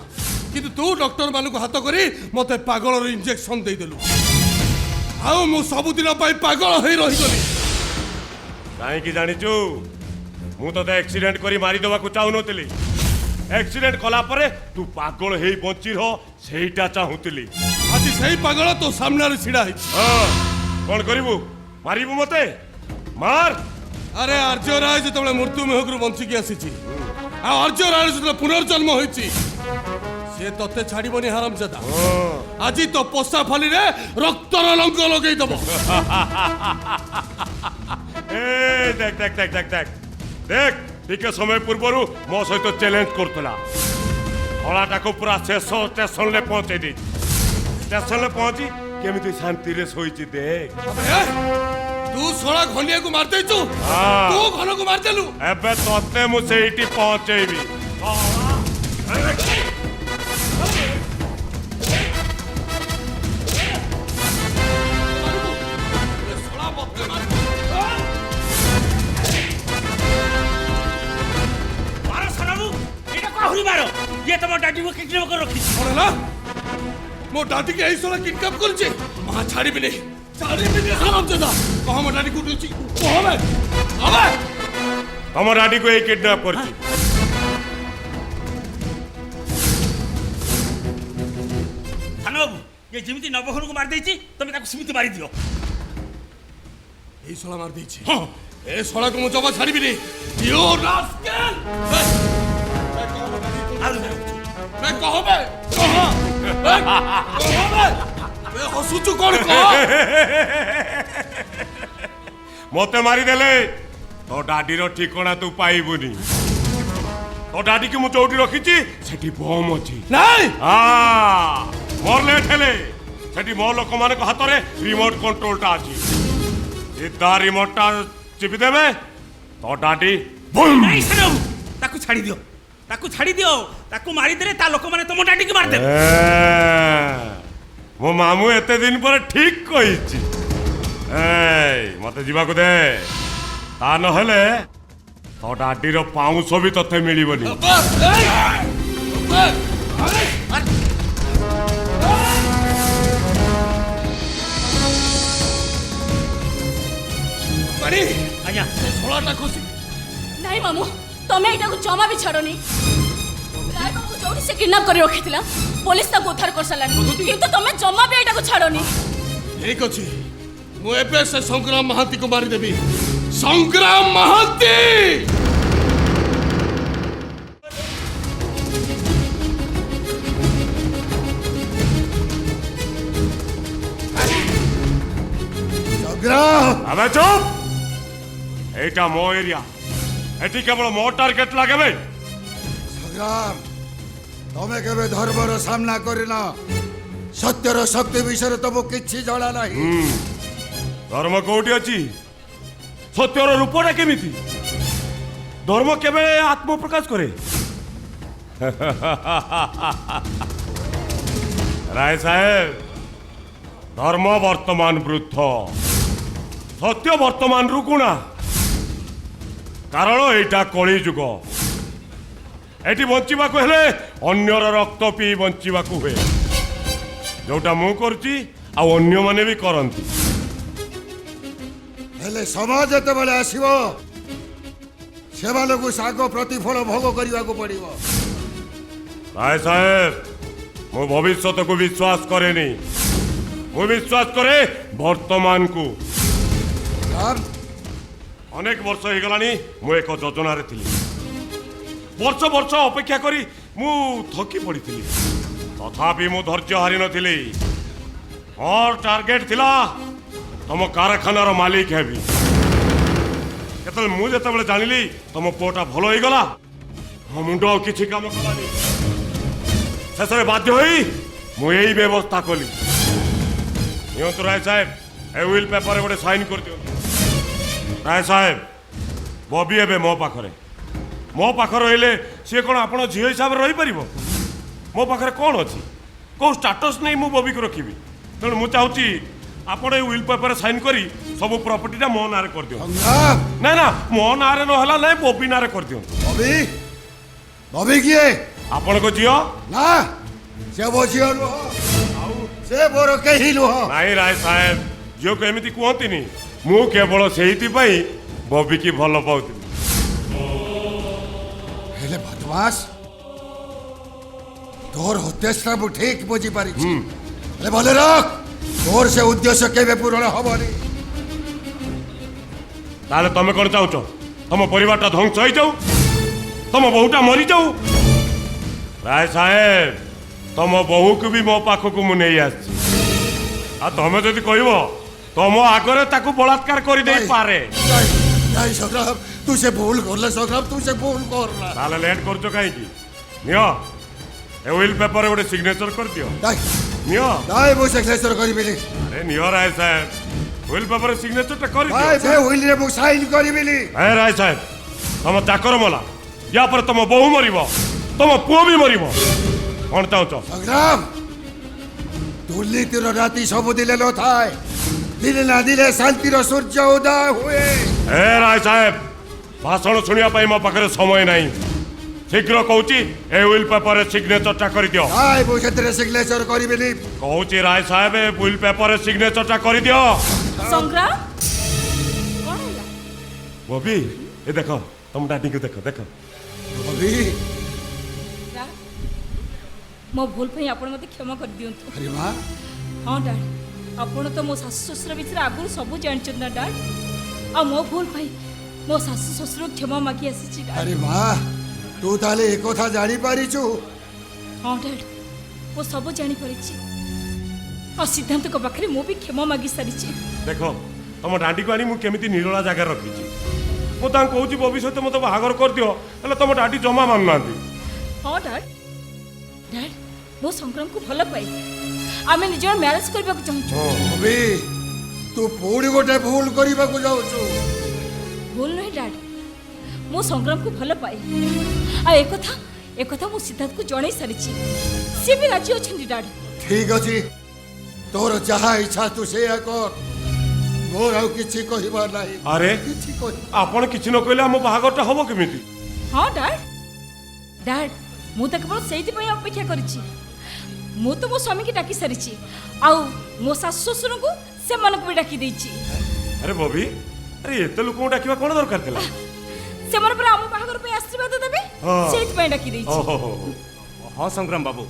किंतु तू डॉक्टर मान को हाथ करी मते पागल इंजेक्शन दे देलु आउ मु सब दिन पागल हो रही गली कहीं जानिचु मु तो एक्सीडेंट करी मारी दवा को चाहू नथिली एक्सीडेंट कला परे तू पागल हेई बंची रह सेहीटा चाहूतिली आज सही पागल तो सामने छिड़ा है कौन करिबू मारिबू मते मार अरे आर्य राय जो मृत्यु मेहकरू बंचिकी आसी आर्य राय जो पुनर्जन्म होती से तते छाड़बनी हरामजादा आज तो पोषा फाली रे रक्तर लंग लगे दब ए देख देख देख देख देख देख टिके समय पूर्व मो सहित चैलेंज करतला हलाटा को पूरा शेष स्टेशन ले पहुंचे दी स्टेशन ले पहुंची केमिति शांति रे सोईची देख तू सोला घनिया को मार देचु तू घन को मार देलु एबे तते मु सेठी पहुंचेबी ये तुम डाडी को किडनैप कर रखी होला मो डाडी के ऐसो किडनैप कर जे मा छाड़ी बिने हरामजादा कह मो डाडी कुटुची कहबे अबे हम डाडी को किडनैप करची थानबाबू ये जेमिति नवघर को मार देछि तमे ताको सिमिति मारी दियो ए सोला मार देछि हां ए सोला को मो जबा छाड़ी बिने यू रास्कल मैं कहबे कहबे मैं हसुचु कोन कह मते मारी देले तो डाडी रो ठिकाना तू पाइबुनी तो डाडी के मु चौटी रखीची सेठी बम अछि नहीं हां मोर लेट हेले सेठी मो लोक माने को हाथ रे रिमोट कंट्रोल ता अछि सीधा रिमोट ता चिपि देबे तो डाडी बम नहीं सनो ताको छाड़ी दियो ताको छाड़ी दियो ताको मारी देले ता लोक माने तुम डाडी के मार दे मो मामू एते दिन पर ठीक कहिची ए मते जीवा को दे ता न हेले तो डाडीर पाउंस भी तथे मिलबनी ଆଜ୍ଞା ନାଇଁ ମାମୁ ତମେ ଏଇଟାକୁ ଜମା ବି ଛାଡ଼ନି। ରାୟବାବୁକୁ ଯୋଉଠି ସେ କିଡନାପ କରି ରଖିଥିଲା ପୋଲିସ ତାକୁ ଉଦ୍ଧାର କରିସାରିଲାଣି, କିନ୍ତୁ ତମେ ଜମା ବି ଏଇଟାକୁ ଛାଡ଼ନି। ଠିକ ଅଛି ମୁଁ ଏବେ ସେ ସଂଗ୍ରାମ ମହାନ୍ତିକୁ ମାରିଦେବି। ସଂଗ୍ରାମ ମହାନ୍ତି ସଂଗ୍ରାମ ଆମେ ଚୁପ୍। এইটা মো এরিয়া, এটি কেবল মো টার্গেট লাগাবে। ସଂଗ୍ରାମ ତମେ କେବେ ଧର୍ମର ସାମ୍ନା କରିନ। ସତ୍ୟର ଶକ୍ତି ବିଷୟରେ ତମକୁ କିଛି ଜଣା ନାହିଁ। ধর্ম কোটি অছি? সত্যর রূপটা কেমিতি? ধর্ম কেবে আত্মপ্রকাশ করে? রায় সাহেব, ধর্ম বর্তমান বৃদ্ধ, সত্য বর্তমান রুকুণা। কারণ এইটা কলি যুগ। এটি বঞ্চিবাকু হেলে অন্যর রক্ত পিই বঞ্চিবাকু হুয়ে। যোটা মু করছি ଆଉ ଅନ୍ୟମାନେ ବି କରନ୍ତି। ହେଲେ ସମାଜ ଯେତେବେଳେ ଆସିବ ସେମାନଙ୍କୁ ଶାଗ ପ୍ରତିଫଳ ଭୋଗ କରିବାକୁ ପଡ଼ିବ। ରାୟ ସାହେବ, ମୁଁ ଭବିଷ୍ୟତକୁ ବିଶ୍ୱାସ କରେନି, ମୁଁ ବିଶ୍ୱାସ କରେ ବର୍ତ୍ତମାନକୁ। ଅନେକ ବର୍ଷ ହେଇଗଲାଣି ମୁଁ ଏକ ଯୋଜନାରେ ଥିଲି। ବର୍ଷ ବର୍ଷ ଅପେକ୍ଷା କରି ମୁଁ ଥକି ପଡ଼ିଥିଲି, ତଥାପି ମୁଁ ଧୈର୍ଯ୍ୟ ହାରି ନଥିଲି। ମୋର ଟାର୍ଗେଟ ଥିଲା ତମ କାରଖାନାର ମାଲିକ ହେବି। କେତେବେଳେ ମୁଁ ଯେତେବେଳେ ଜାଣିଲି ତମ ପୁଅଟା ଭଲ ହେଇଗଲା, ମୋ ମୁଣ୍ଡ ଆଉ କିଛି କାମ କଲାନି। ଶେଷରେ ବାଧ୍ୟ ହୋଇ ମୁଁ ଏଇ ବ୍ୟବସ୍ଥା କଲି। ନିଅନ୍ତୁ ରାୟ ସାହେବ, ଏ ୱିଲ୍ ପେପରରେ ଗୋଟେ ସାଇନ୍ କରିଦିଅନ୍ତୁ। ରାୟ ସାହେବ, ବବି ଏବେ ମୋ ପାଖରେ ରହିଲେ ସିଏ କ'ଣ ଆପଣ ଝିଅ ହିସାବରେ ରହିପାରିବ? ମୋ ପାଖରେ କ'ଣ ଅଛି, କେଉଁ ଷ୍ଟାଟସ୍ ନେଇ ମୁଁ ବବିକୁ ରଖିବି? ତେଣୁ ମୁଁ ଚାହୁଁଛି ଆପଣ ଏଇ ୱିଲ୍ ପେପରରେ ସାଇନ୍ କରି ସବୁ ପ୍ରପର୍ଟିଟା ମୋ ନାଁରେ କରିଦିଅନ୍ତୁ। ନା ନା, ମୋ ନାଁରେ ନହେଲା ନାଇଁ, ବବି ନାଁରେ କରିଦିଅନ୍ତୁ। ବବି? ବବି କିଏ? ଆପଣଙ୍କ ଝିଅ? ନା, ସେ ମୋ ଝିଅ ନୁହଁ, ଆଉ ସେ ମୋର କେହି ନୁହଁ। ନାଇଁ ରାୟ ସାହେବ, ଝିଅକୁ ଏମିତି କୁହନ୍ତିନି। ମୁଁ କେବଳ ସେଇଥିପାଇଁ ବବିକି ଭଲ ପାଉଥିଲି। ହେଲେ ବଦମାସ, ତୋର ଉଦ୍ଦେଶ୍ୟ ମୁଁ ଠିକ ବୁଝିପାରିଛି। ହେଲେ ଭଲ ରଖ, ତୋର ସେ ଉଦ୍ଦେଶ୍ୟ କେବେ ପୂରଣ ହବନି। ତାହେଲେ ତମେ କ'ଣ ଚାହୁଁଛ? ତମ ପରିବାରଟା ଧ୍ୱଂସ ହେଇଯାଉ, ତମ ବୋହୁଟା ମରିଯାଉ? ରାୟ ସାହେବ, ତମ ବୋହୁକୁ ବି ମୋ ପାଖକୁ ମୁଁ ନେଇ ଆସିଛି। ଆଉ ତମେ ଯଦି କହିବ ତମ ଆଗରେ ତାକୁ ବଳାତ୍କାର କରିଦେଇପାରେ। ନାଇଁ ସଂଗ୍ରାମ, ତୁ ସେ ଭୁଲ କରଲେ ସଂଗ୍ରାମ, ତୁ ସେ ଭୁଲ କରଲା। ତାହେଲେ ଲେଟ୍ କରୁଛ କାହିଁକି? ନିଅ, ଏ ୱିଲ୍ ପେପରରେ ଗୋଟେ ସିଗ୍ନେଚର କରିଦିଅ। ନିଅ। ନାଇଁ, ମୁଁ ସିଗ୍ନେଚର କରିବିନି। ଆରେ ନିଅ ରାୟ ସାହେବ, ୱିଲ୍ ପେପରରେ ସିଗ୍ନେଚରଟା କରିଦିଅ। ନାଇଁ, ସେ ୱିଲରେ ମୁଁ ସାଇନ୍ କରିବିନି। ଏ ରାୟ ସାହେବ, ତମ ଚାକର ମଲା, ୟା ପରେ ତମ ବୋହୂ ମରିବ, ତମ ପୁଅ ବି ମରିବ। କ'ଣ ଚାହୁଁଛ? ସଂଗ୍ରାମ, ଦୁର୍ନୀତିର ରାତି ସବୁଦିନେ ନଥାଏ, ଦିନେ ନା ଦିନେ ଶାନ୍ତିର ସୂର୍ଯ୍ୟ ଉଦୟ ହୁଏ। ଏ ରାୟ ସାହେବ, ଭାଷଣ ଶୁଣିବା ପାଇଁ ମୋ ପାଖରେ ସମୟ ନାହିଁ। ଶୀଘ୍ର କହୁଛି ଏ ୱିଲ୍ ପେପରରେ ସିଗ୍ନେଚରଟା କରିଦିଅ। ନାଇଁ, ମୁଁ ସେଥିରେ ସିଗ୍ନେଚର କରିବିନି। କହୁଛି ରାୟ ସାହେବ, ଏ ୱିଲ୍ ପେପରରେ ସିଗ୍ନେଚରଟା କରିଦିଅ। ସଂଗ୍ରାମ, କ'ଣ ହେଲା? ବବି, ଏ ଦେଖ, ତମ ଡାଡିଙ୍କୁ ଦେଖ, ଦେଖ। ବବି, ମୋ ଭୁଲ ପାଇଁ ଆପଣ ମୋତେ କ୍ଷମା କରିଦିଅନ୍ତୁ। ଆରେ ମା, ହଁ ଡାଡ୍, ଆପଣ ତ ମୋ ଶାଶୁ ଶ୍ୱଶୁର ବିଷୟରେ ଆଗରୁ ସବୁ ଜାଣିଛନ୍ତି ନା ଡାଡ୍। ଆଉ ମୋ ଭୁଲ ପାଇଁ ମୋ ଶାଶୁ ଶ୍ୱଶୁର କ୍ଷମା ମାଗି ଆସିଛି ଡାଡ୍। ଆରେ ମା, ତୁ ତାହେଲେ ଏ କଥା ଜାଣିପାରିଛୁ? ହଁ ଡାଡ୍, ମୁଁ ସବୁ ଜାଣିପାରିଛି। ଆଉ ସିଦ୍ଧାନ୍ତଙ୍କ ପାଖରେ ମୁଁ ବି କ୍ଷମା ମାଗି ସାରିଛି। ଦେଖ, ତମ ଡାଡିକୁ ଆଣି ମୁଁ କେମିତି ନିରୋଳା ଜାଗାରେ ରଖିଛି। ମୁଁ ତାଙ୍କୁ କହୁଛି ବବି ସହିତ ମୋତେ ବାହାଘର କରିଦିଅ, ହେଲେ ତମ ଡାଡି ଜମା ମାନୁନାହାନ୍ତି। ହଁ ଡାଡ୍, ଡାଡ୍, ମୁଁ ସଂଗ୍ରାମକୁ ଭଲ ପାଏ, ଆମେ ନିଜର ମ୍ୟାରେଜ୍ କରିବାକୁ ଚାହୁଁଛୁ। ବବି, ତୁ ପୁଣି ଗୋଟେ ଭୁଲ କରିବାକୁ ଯାଉଛୁ। ଭୁଲ ନୁହେଁ ଡାଡ୍, ମୁଁ ସଂଗ୍ରାମକୁ ଭଲ ପାଏ। ଆଉ ଏକଥା ମୁଁ ସିଦ୍ଧାନ୍ତକୁ ଜଣେଇ ସାରିଛି, ସିଏ ବି ରାଜି ଅଛନ୍ତି ଡାଡ୍। ଠିକ ଅଛି, ତୋର ଯାହା ଇଚ୍ଛା ତୁ ସେଇଆ କର। मोर आउ किछि कहिबार नाही अरे किछि कहि आपण किछि न कहले हम बाहागरटा हबो केमिति हाँ डैड डैड मु तो केवल से अपेक्षा करिछि मु तो मो स्वामी की डाकी सारिछि आउ मो सासु ससुर को से मन को भी डाकी देछि अरे बबी अरे एते लोक डाकिबा कोन दरकार थिला से मन पर आम बाहागर पे आशीर्वाद देबे हाँ। से डाकी देछि ओहो हाँ संग्राम बाबू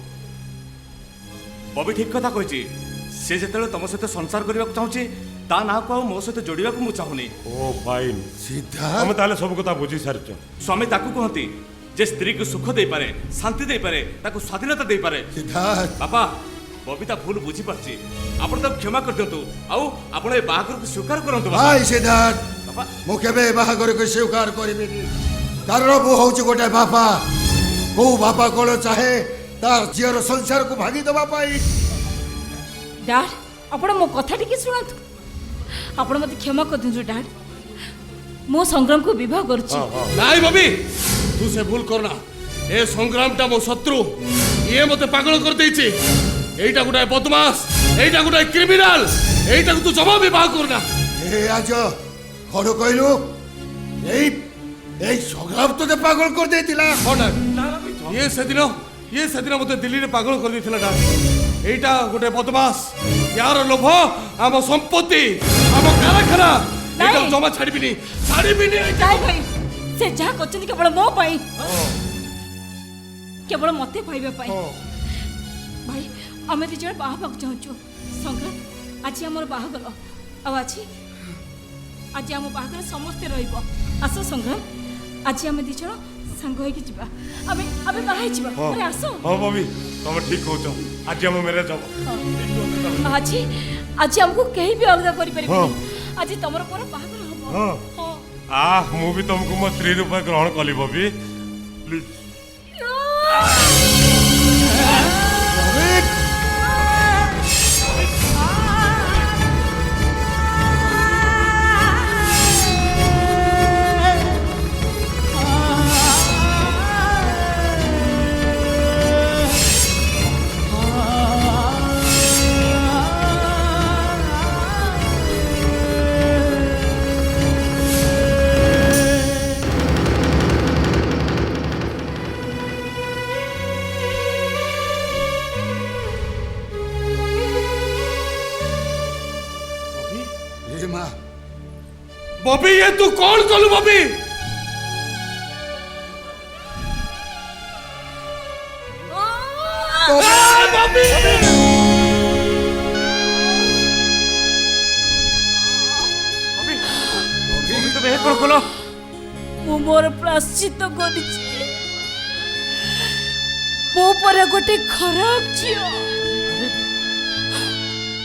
बबी ठीक कथा कही से जेतेବେଳେ तम सहित संसार करने को चाहूँ ता ना को मो सहित जोड़ा को चाहूनी ओ फाइन सिद्धार्थ हम ताले सब कथा बुझी सारिछ स्वामी ताकू कहती जे स्त्री को सुख दे पारे शांति दे पारे ताकू स्वाधीनता दे पारे सिद्धार्थ बापा बबीता भूल बुझी पारछि आपण ताकू क्षमा कर दियंतु आउ आपण ए बाहागर को स्वीकार करंतु बापा भाई सिद्धार्थ बापा मु केबे बाहागर को स्वीकार करिबेनी कारण मु होउची गोटे बापा को बापा कोन चाहे तार झियर संसार को भागी दबा पाई डैड आपण मो कथा टिके सुनतु आपण मते क्षमा कर दियंतु डैड मो संग्राम को विवाह करछि ନାଇଁ ବବି ତୁ ସେ ଭୁଲ କରନା ଏ ସଂଗ୍ରାମଟା ମୋ ଶତ୍ରୁ ଇଏ ମତେ ପାଗଳ କରିଦେଇଛି ଏଇଟା ଗୋଟାଏ ବଦମାସ ଏଇଟା ଗୋଟାଏ କ୍ରିମିନାଲ ଏଇଟାକୁ ତୁ ଜମା ବିବାହ କରନା ए आज कौन कहलु এই সংগ্রাম তোতে পাগল করে দিয়েছিলা କଣ ଇଏ ସେଦିନ ମତେ ଦିଲ୍ଲୀରେ ପାଗଳ କରିଦେଇଥିଲା ନା ଏଇଟା ଗୋଟେ ବଦମାସ ୟାର ଲୋଭ ଆମ ସମ୍ପତ୍ତି ଆମ କାରଖାନା ଏଇଟା ଜମା ଛାଡ଼ିବିନି ନାଇଁ ଭାଇ से जहाँ करछन केवल मो पाई केवल मते पाइबा पाई भाई आमे दी जण बाहा पाक चाहछु संग्राम आज हमर बाहागर आ आज हम बाहागर समस्त रहइबो आसो संग्राम आज आमे दी जण संग होई के जिबा आमे बाहाई जिबा अरे आसो हां बबी तुम ठीक कहछो आज हम मैरिज हबो आज हमको कहीं भी अलग करि परिबे आज तमर पर बाहागर हबो हां मु भी तुमको मो स्त्री रूप ग्रहण कली बबी प्लीज बबी ये तू कौन कलु बबी बबी बबी तो बेह कर कलो मु मोर प्राश्चित करिछि मो पर गोटे खराब झियो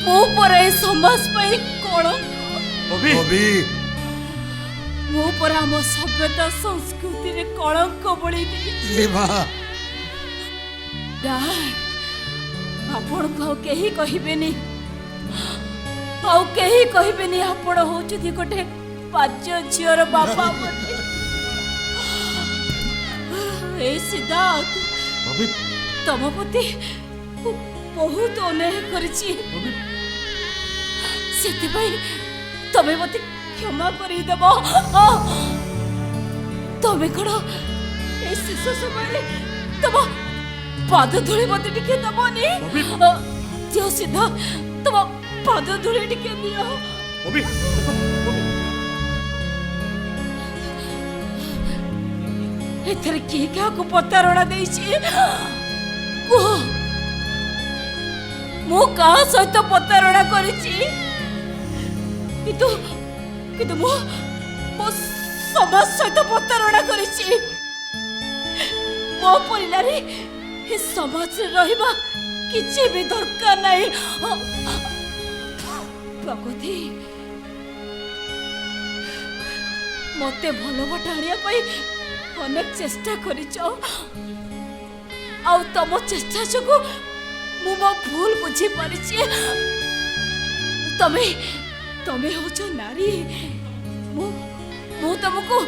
मो पर ए समाज पई कलंक बबी बबी मो पर आम सभ्यता संस्कृति रे कलंक बळी दे आपण को केही कहिबेनी केही कहिबेनी आपण होचुती गोटे पांच झियर बापा बने ए सिद्धार्थ बबी तम पति बहुत अन्याय करिछि सेतिबाई तमे मते क्षमा करी देबो तमे कड़ो ए शेष समय तम पाद धूली मते टिके दबोनी जो सीधा तम पाद धूली टिके दियो बबी एथरे के क्या को पतारणा देछि को मो का सहित पतारणा करिछि कितु मो समाज सहित प्रतारणा करिछि मो परिवारे ए समाज रे रहिबा किछि भी दरकार नाही प्रकृति मते भलो बटाणिया पई अनेक चेष्टा करिछो आ तम चेष्टा जको मु मो भूल बुझी परिछि तमे हो नारी मु तुमको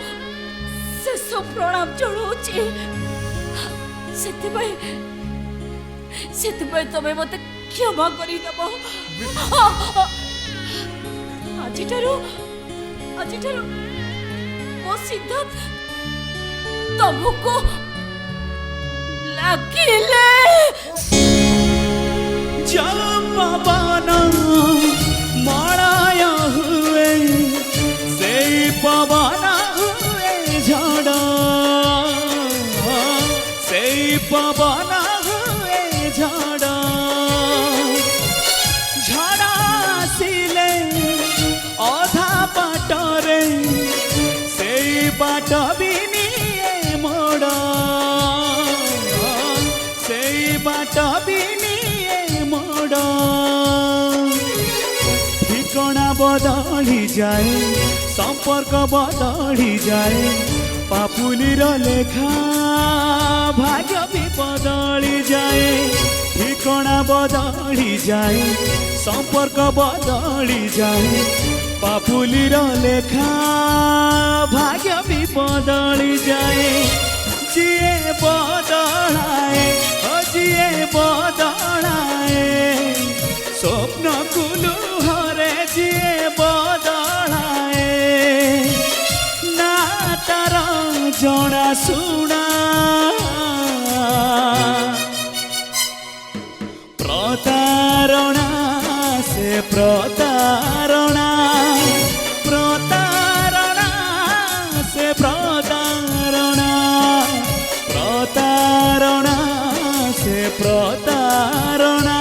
शेष प्रणाम जनाऊँगी से तमें मत क्षमा करदेव आज ଆଜିଠାରୁ ମୋ ସିଦ୍ଧାର୍ଥ ତମକୁ ଲାଗିଲେ जब पवन मड़ाया हुए से पवन हुए झड़ से पवन हुए झड़ झड़ आसिले अधा बाटरे से बाट भी निये मोड़ से बाट भी मोड़ ठिकଣା बदली जाए संपर्क बदली जाए पापुलीर लेखा भाग्य भी बदली जाए ठिकଣା बदली जाए संपर्क बदली जाए पापुलीर लेखा भाग्य भी बदली जाए जिए बदलाए जिए बदलाए स्वप्न कुलुहरे जिए बदलाए ना तार जड़ा शुणा प्रतारणा से प्रतारणा प्रतारणा से प्रतारणा प्रतारणा से प्रतारणा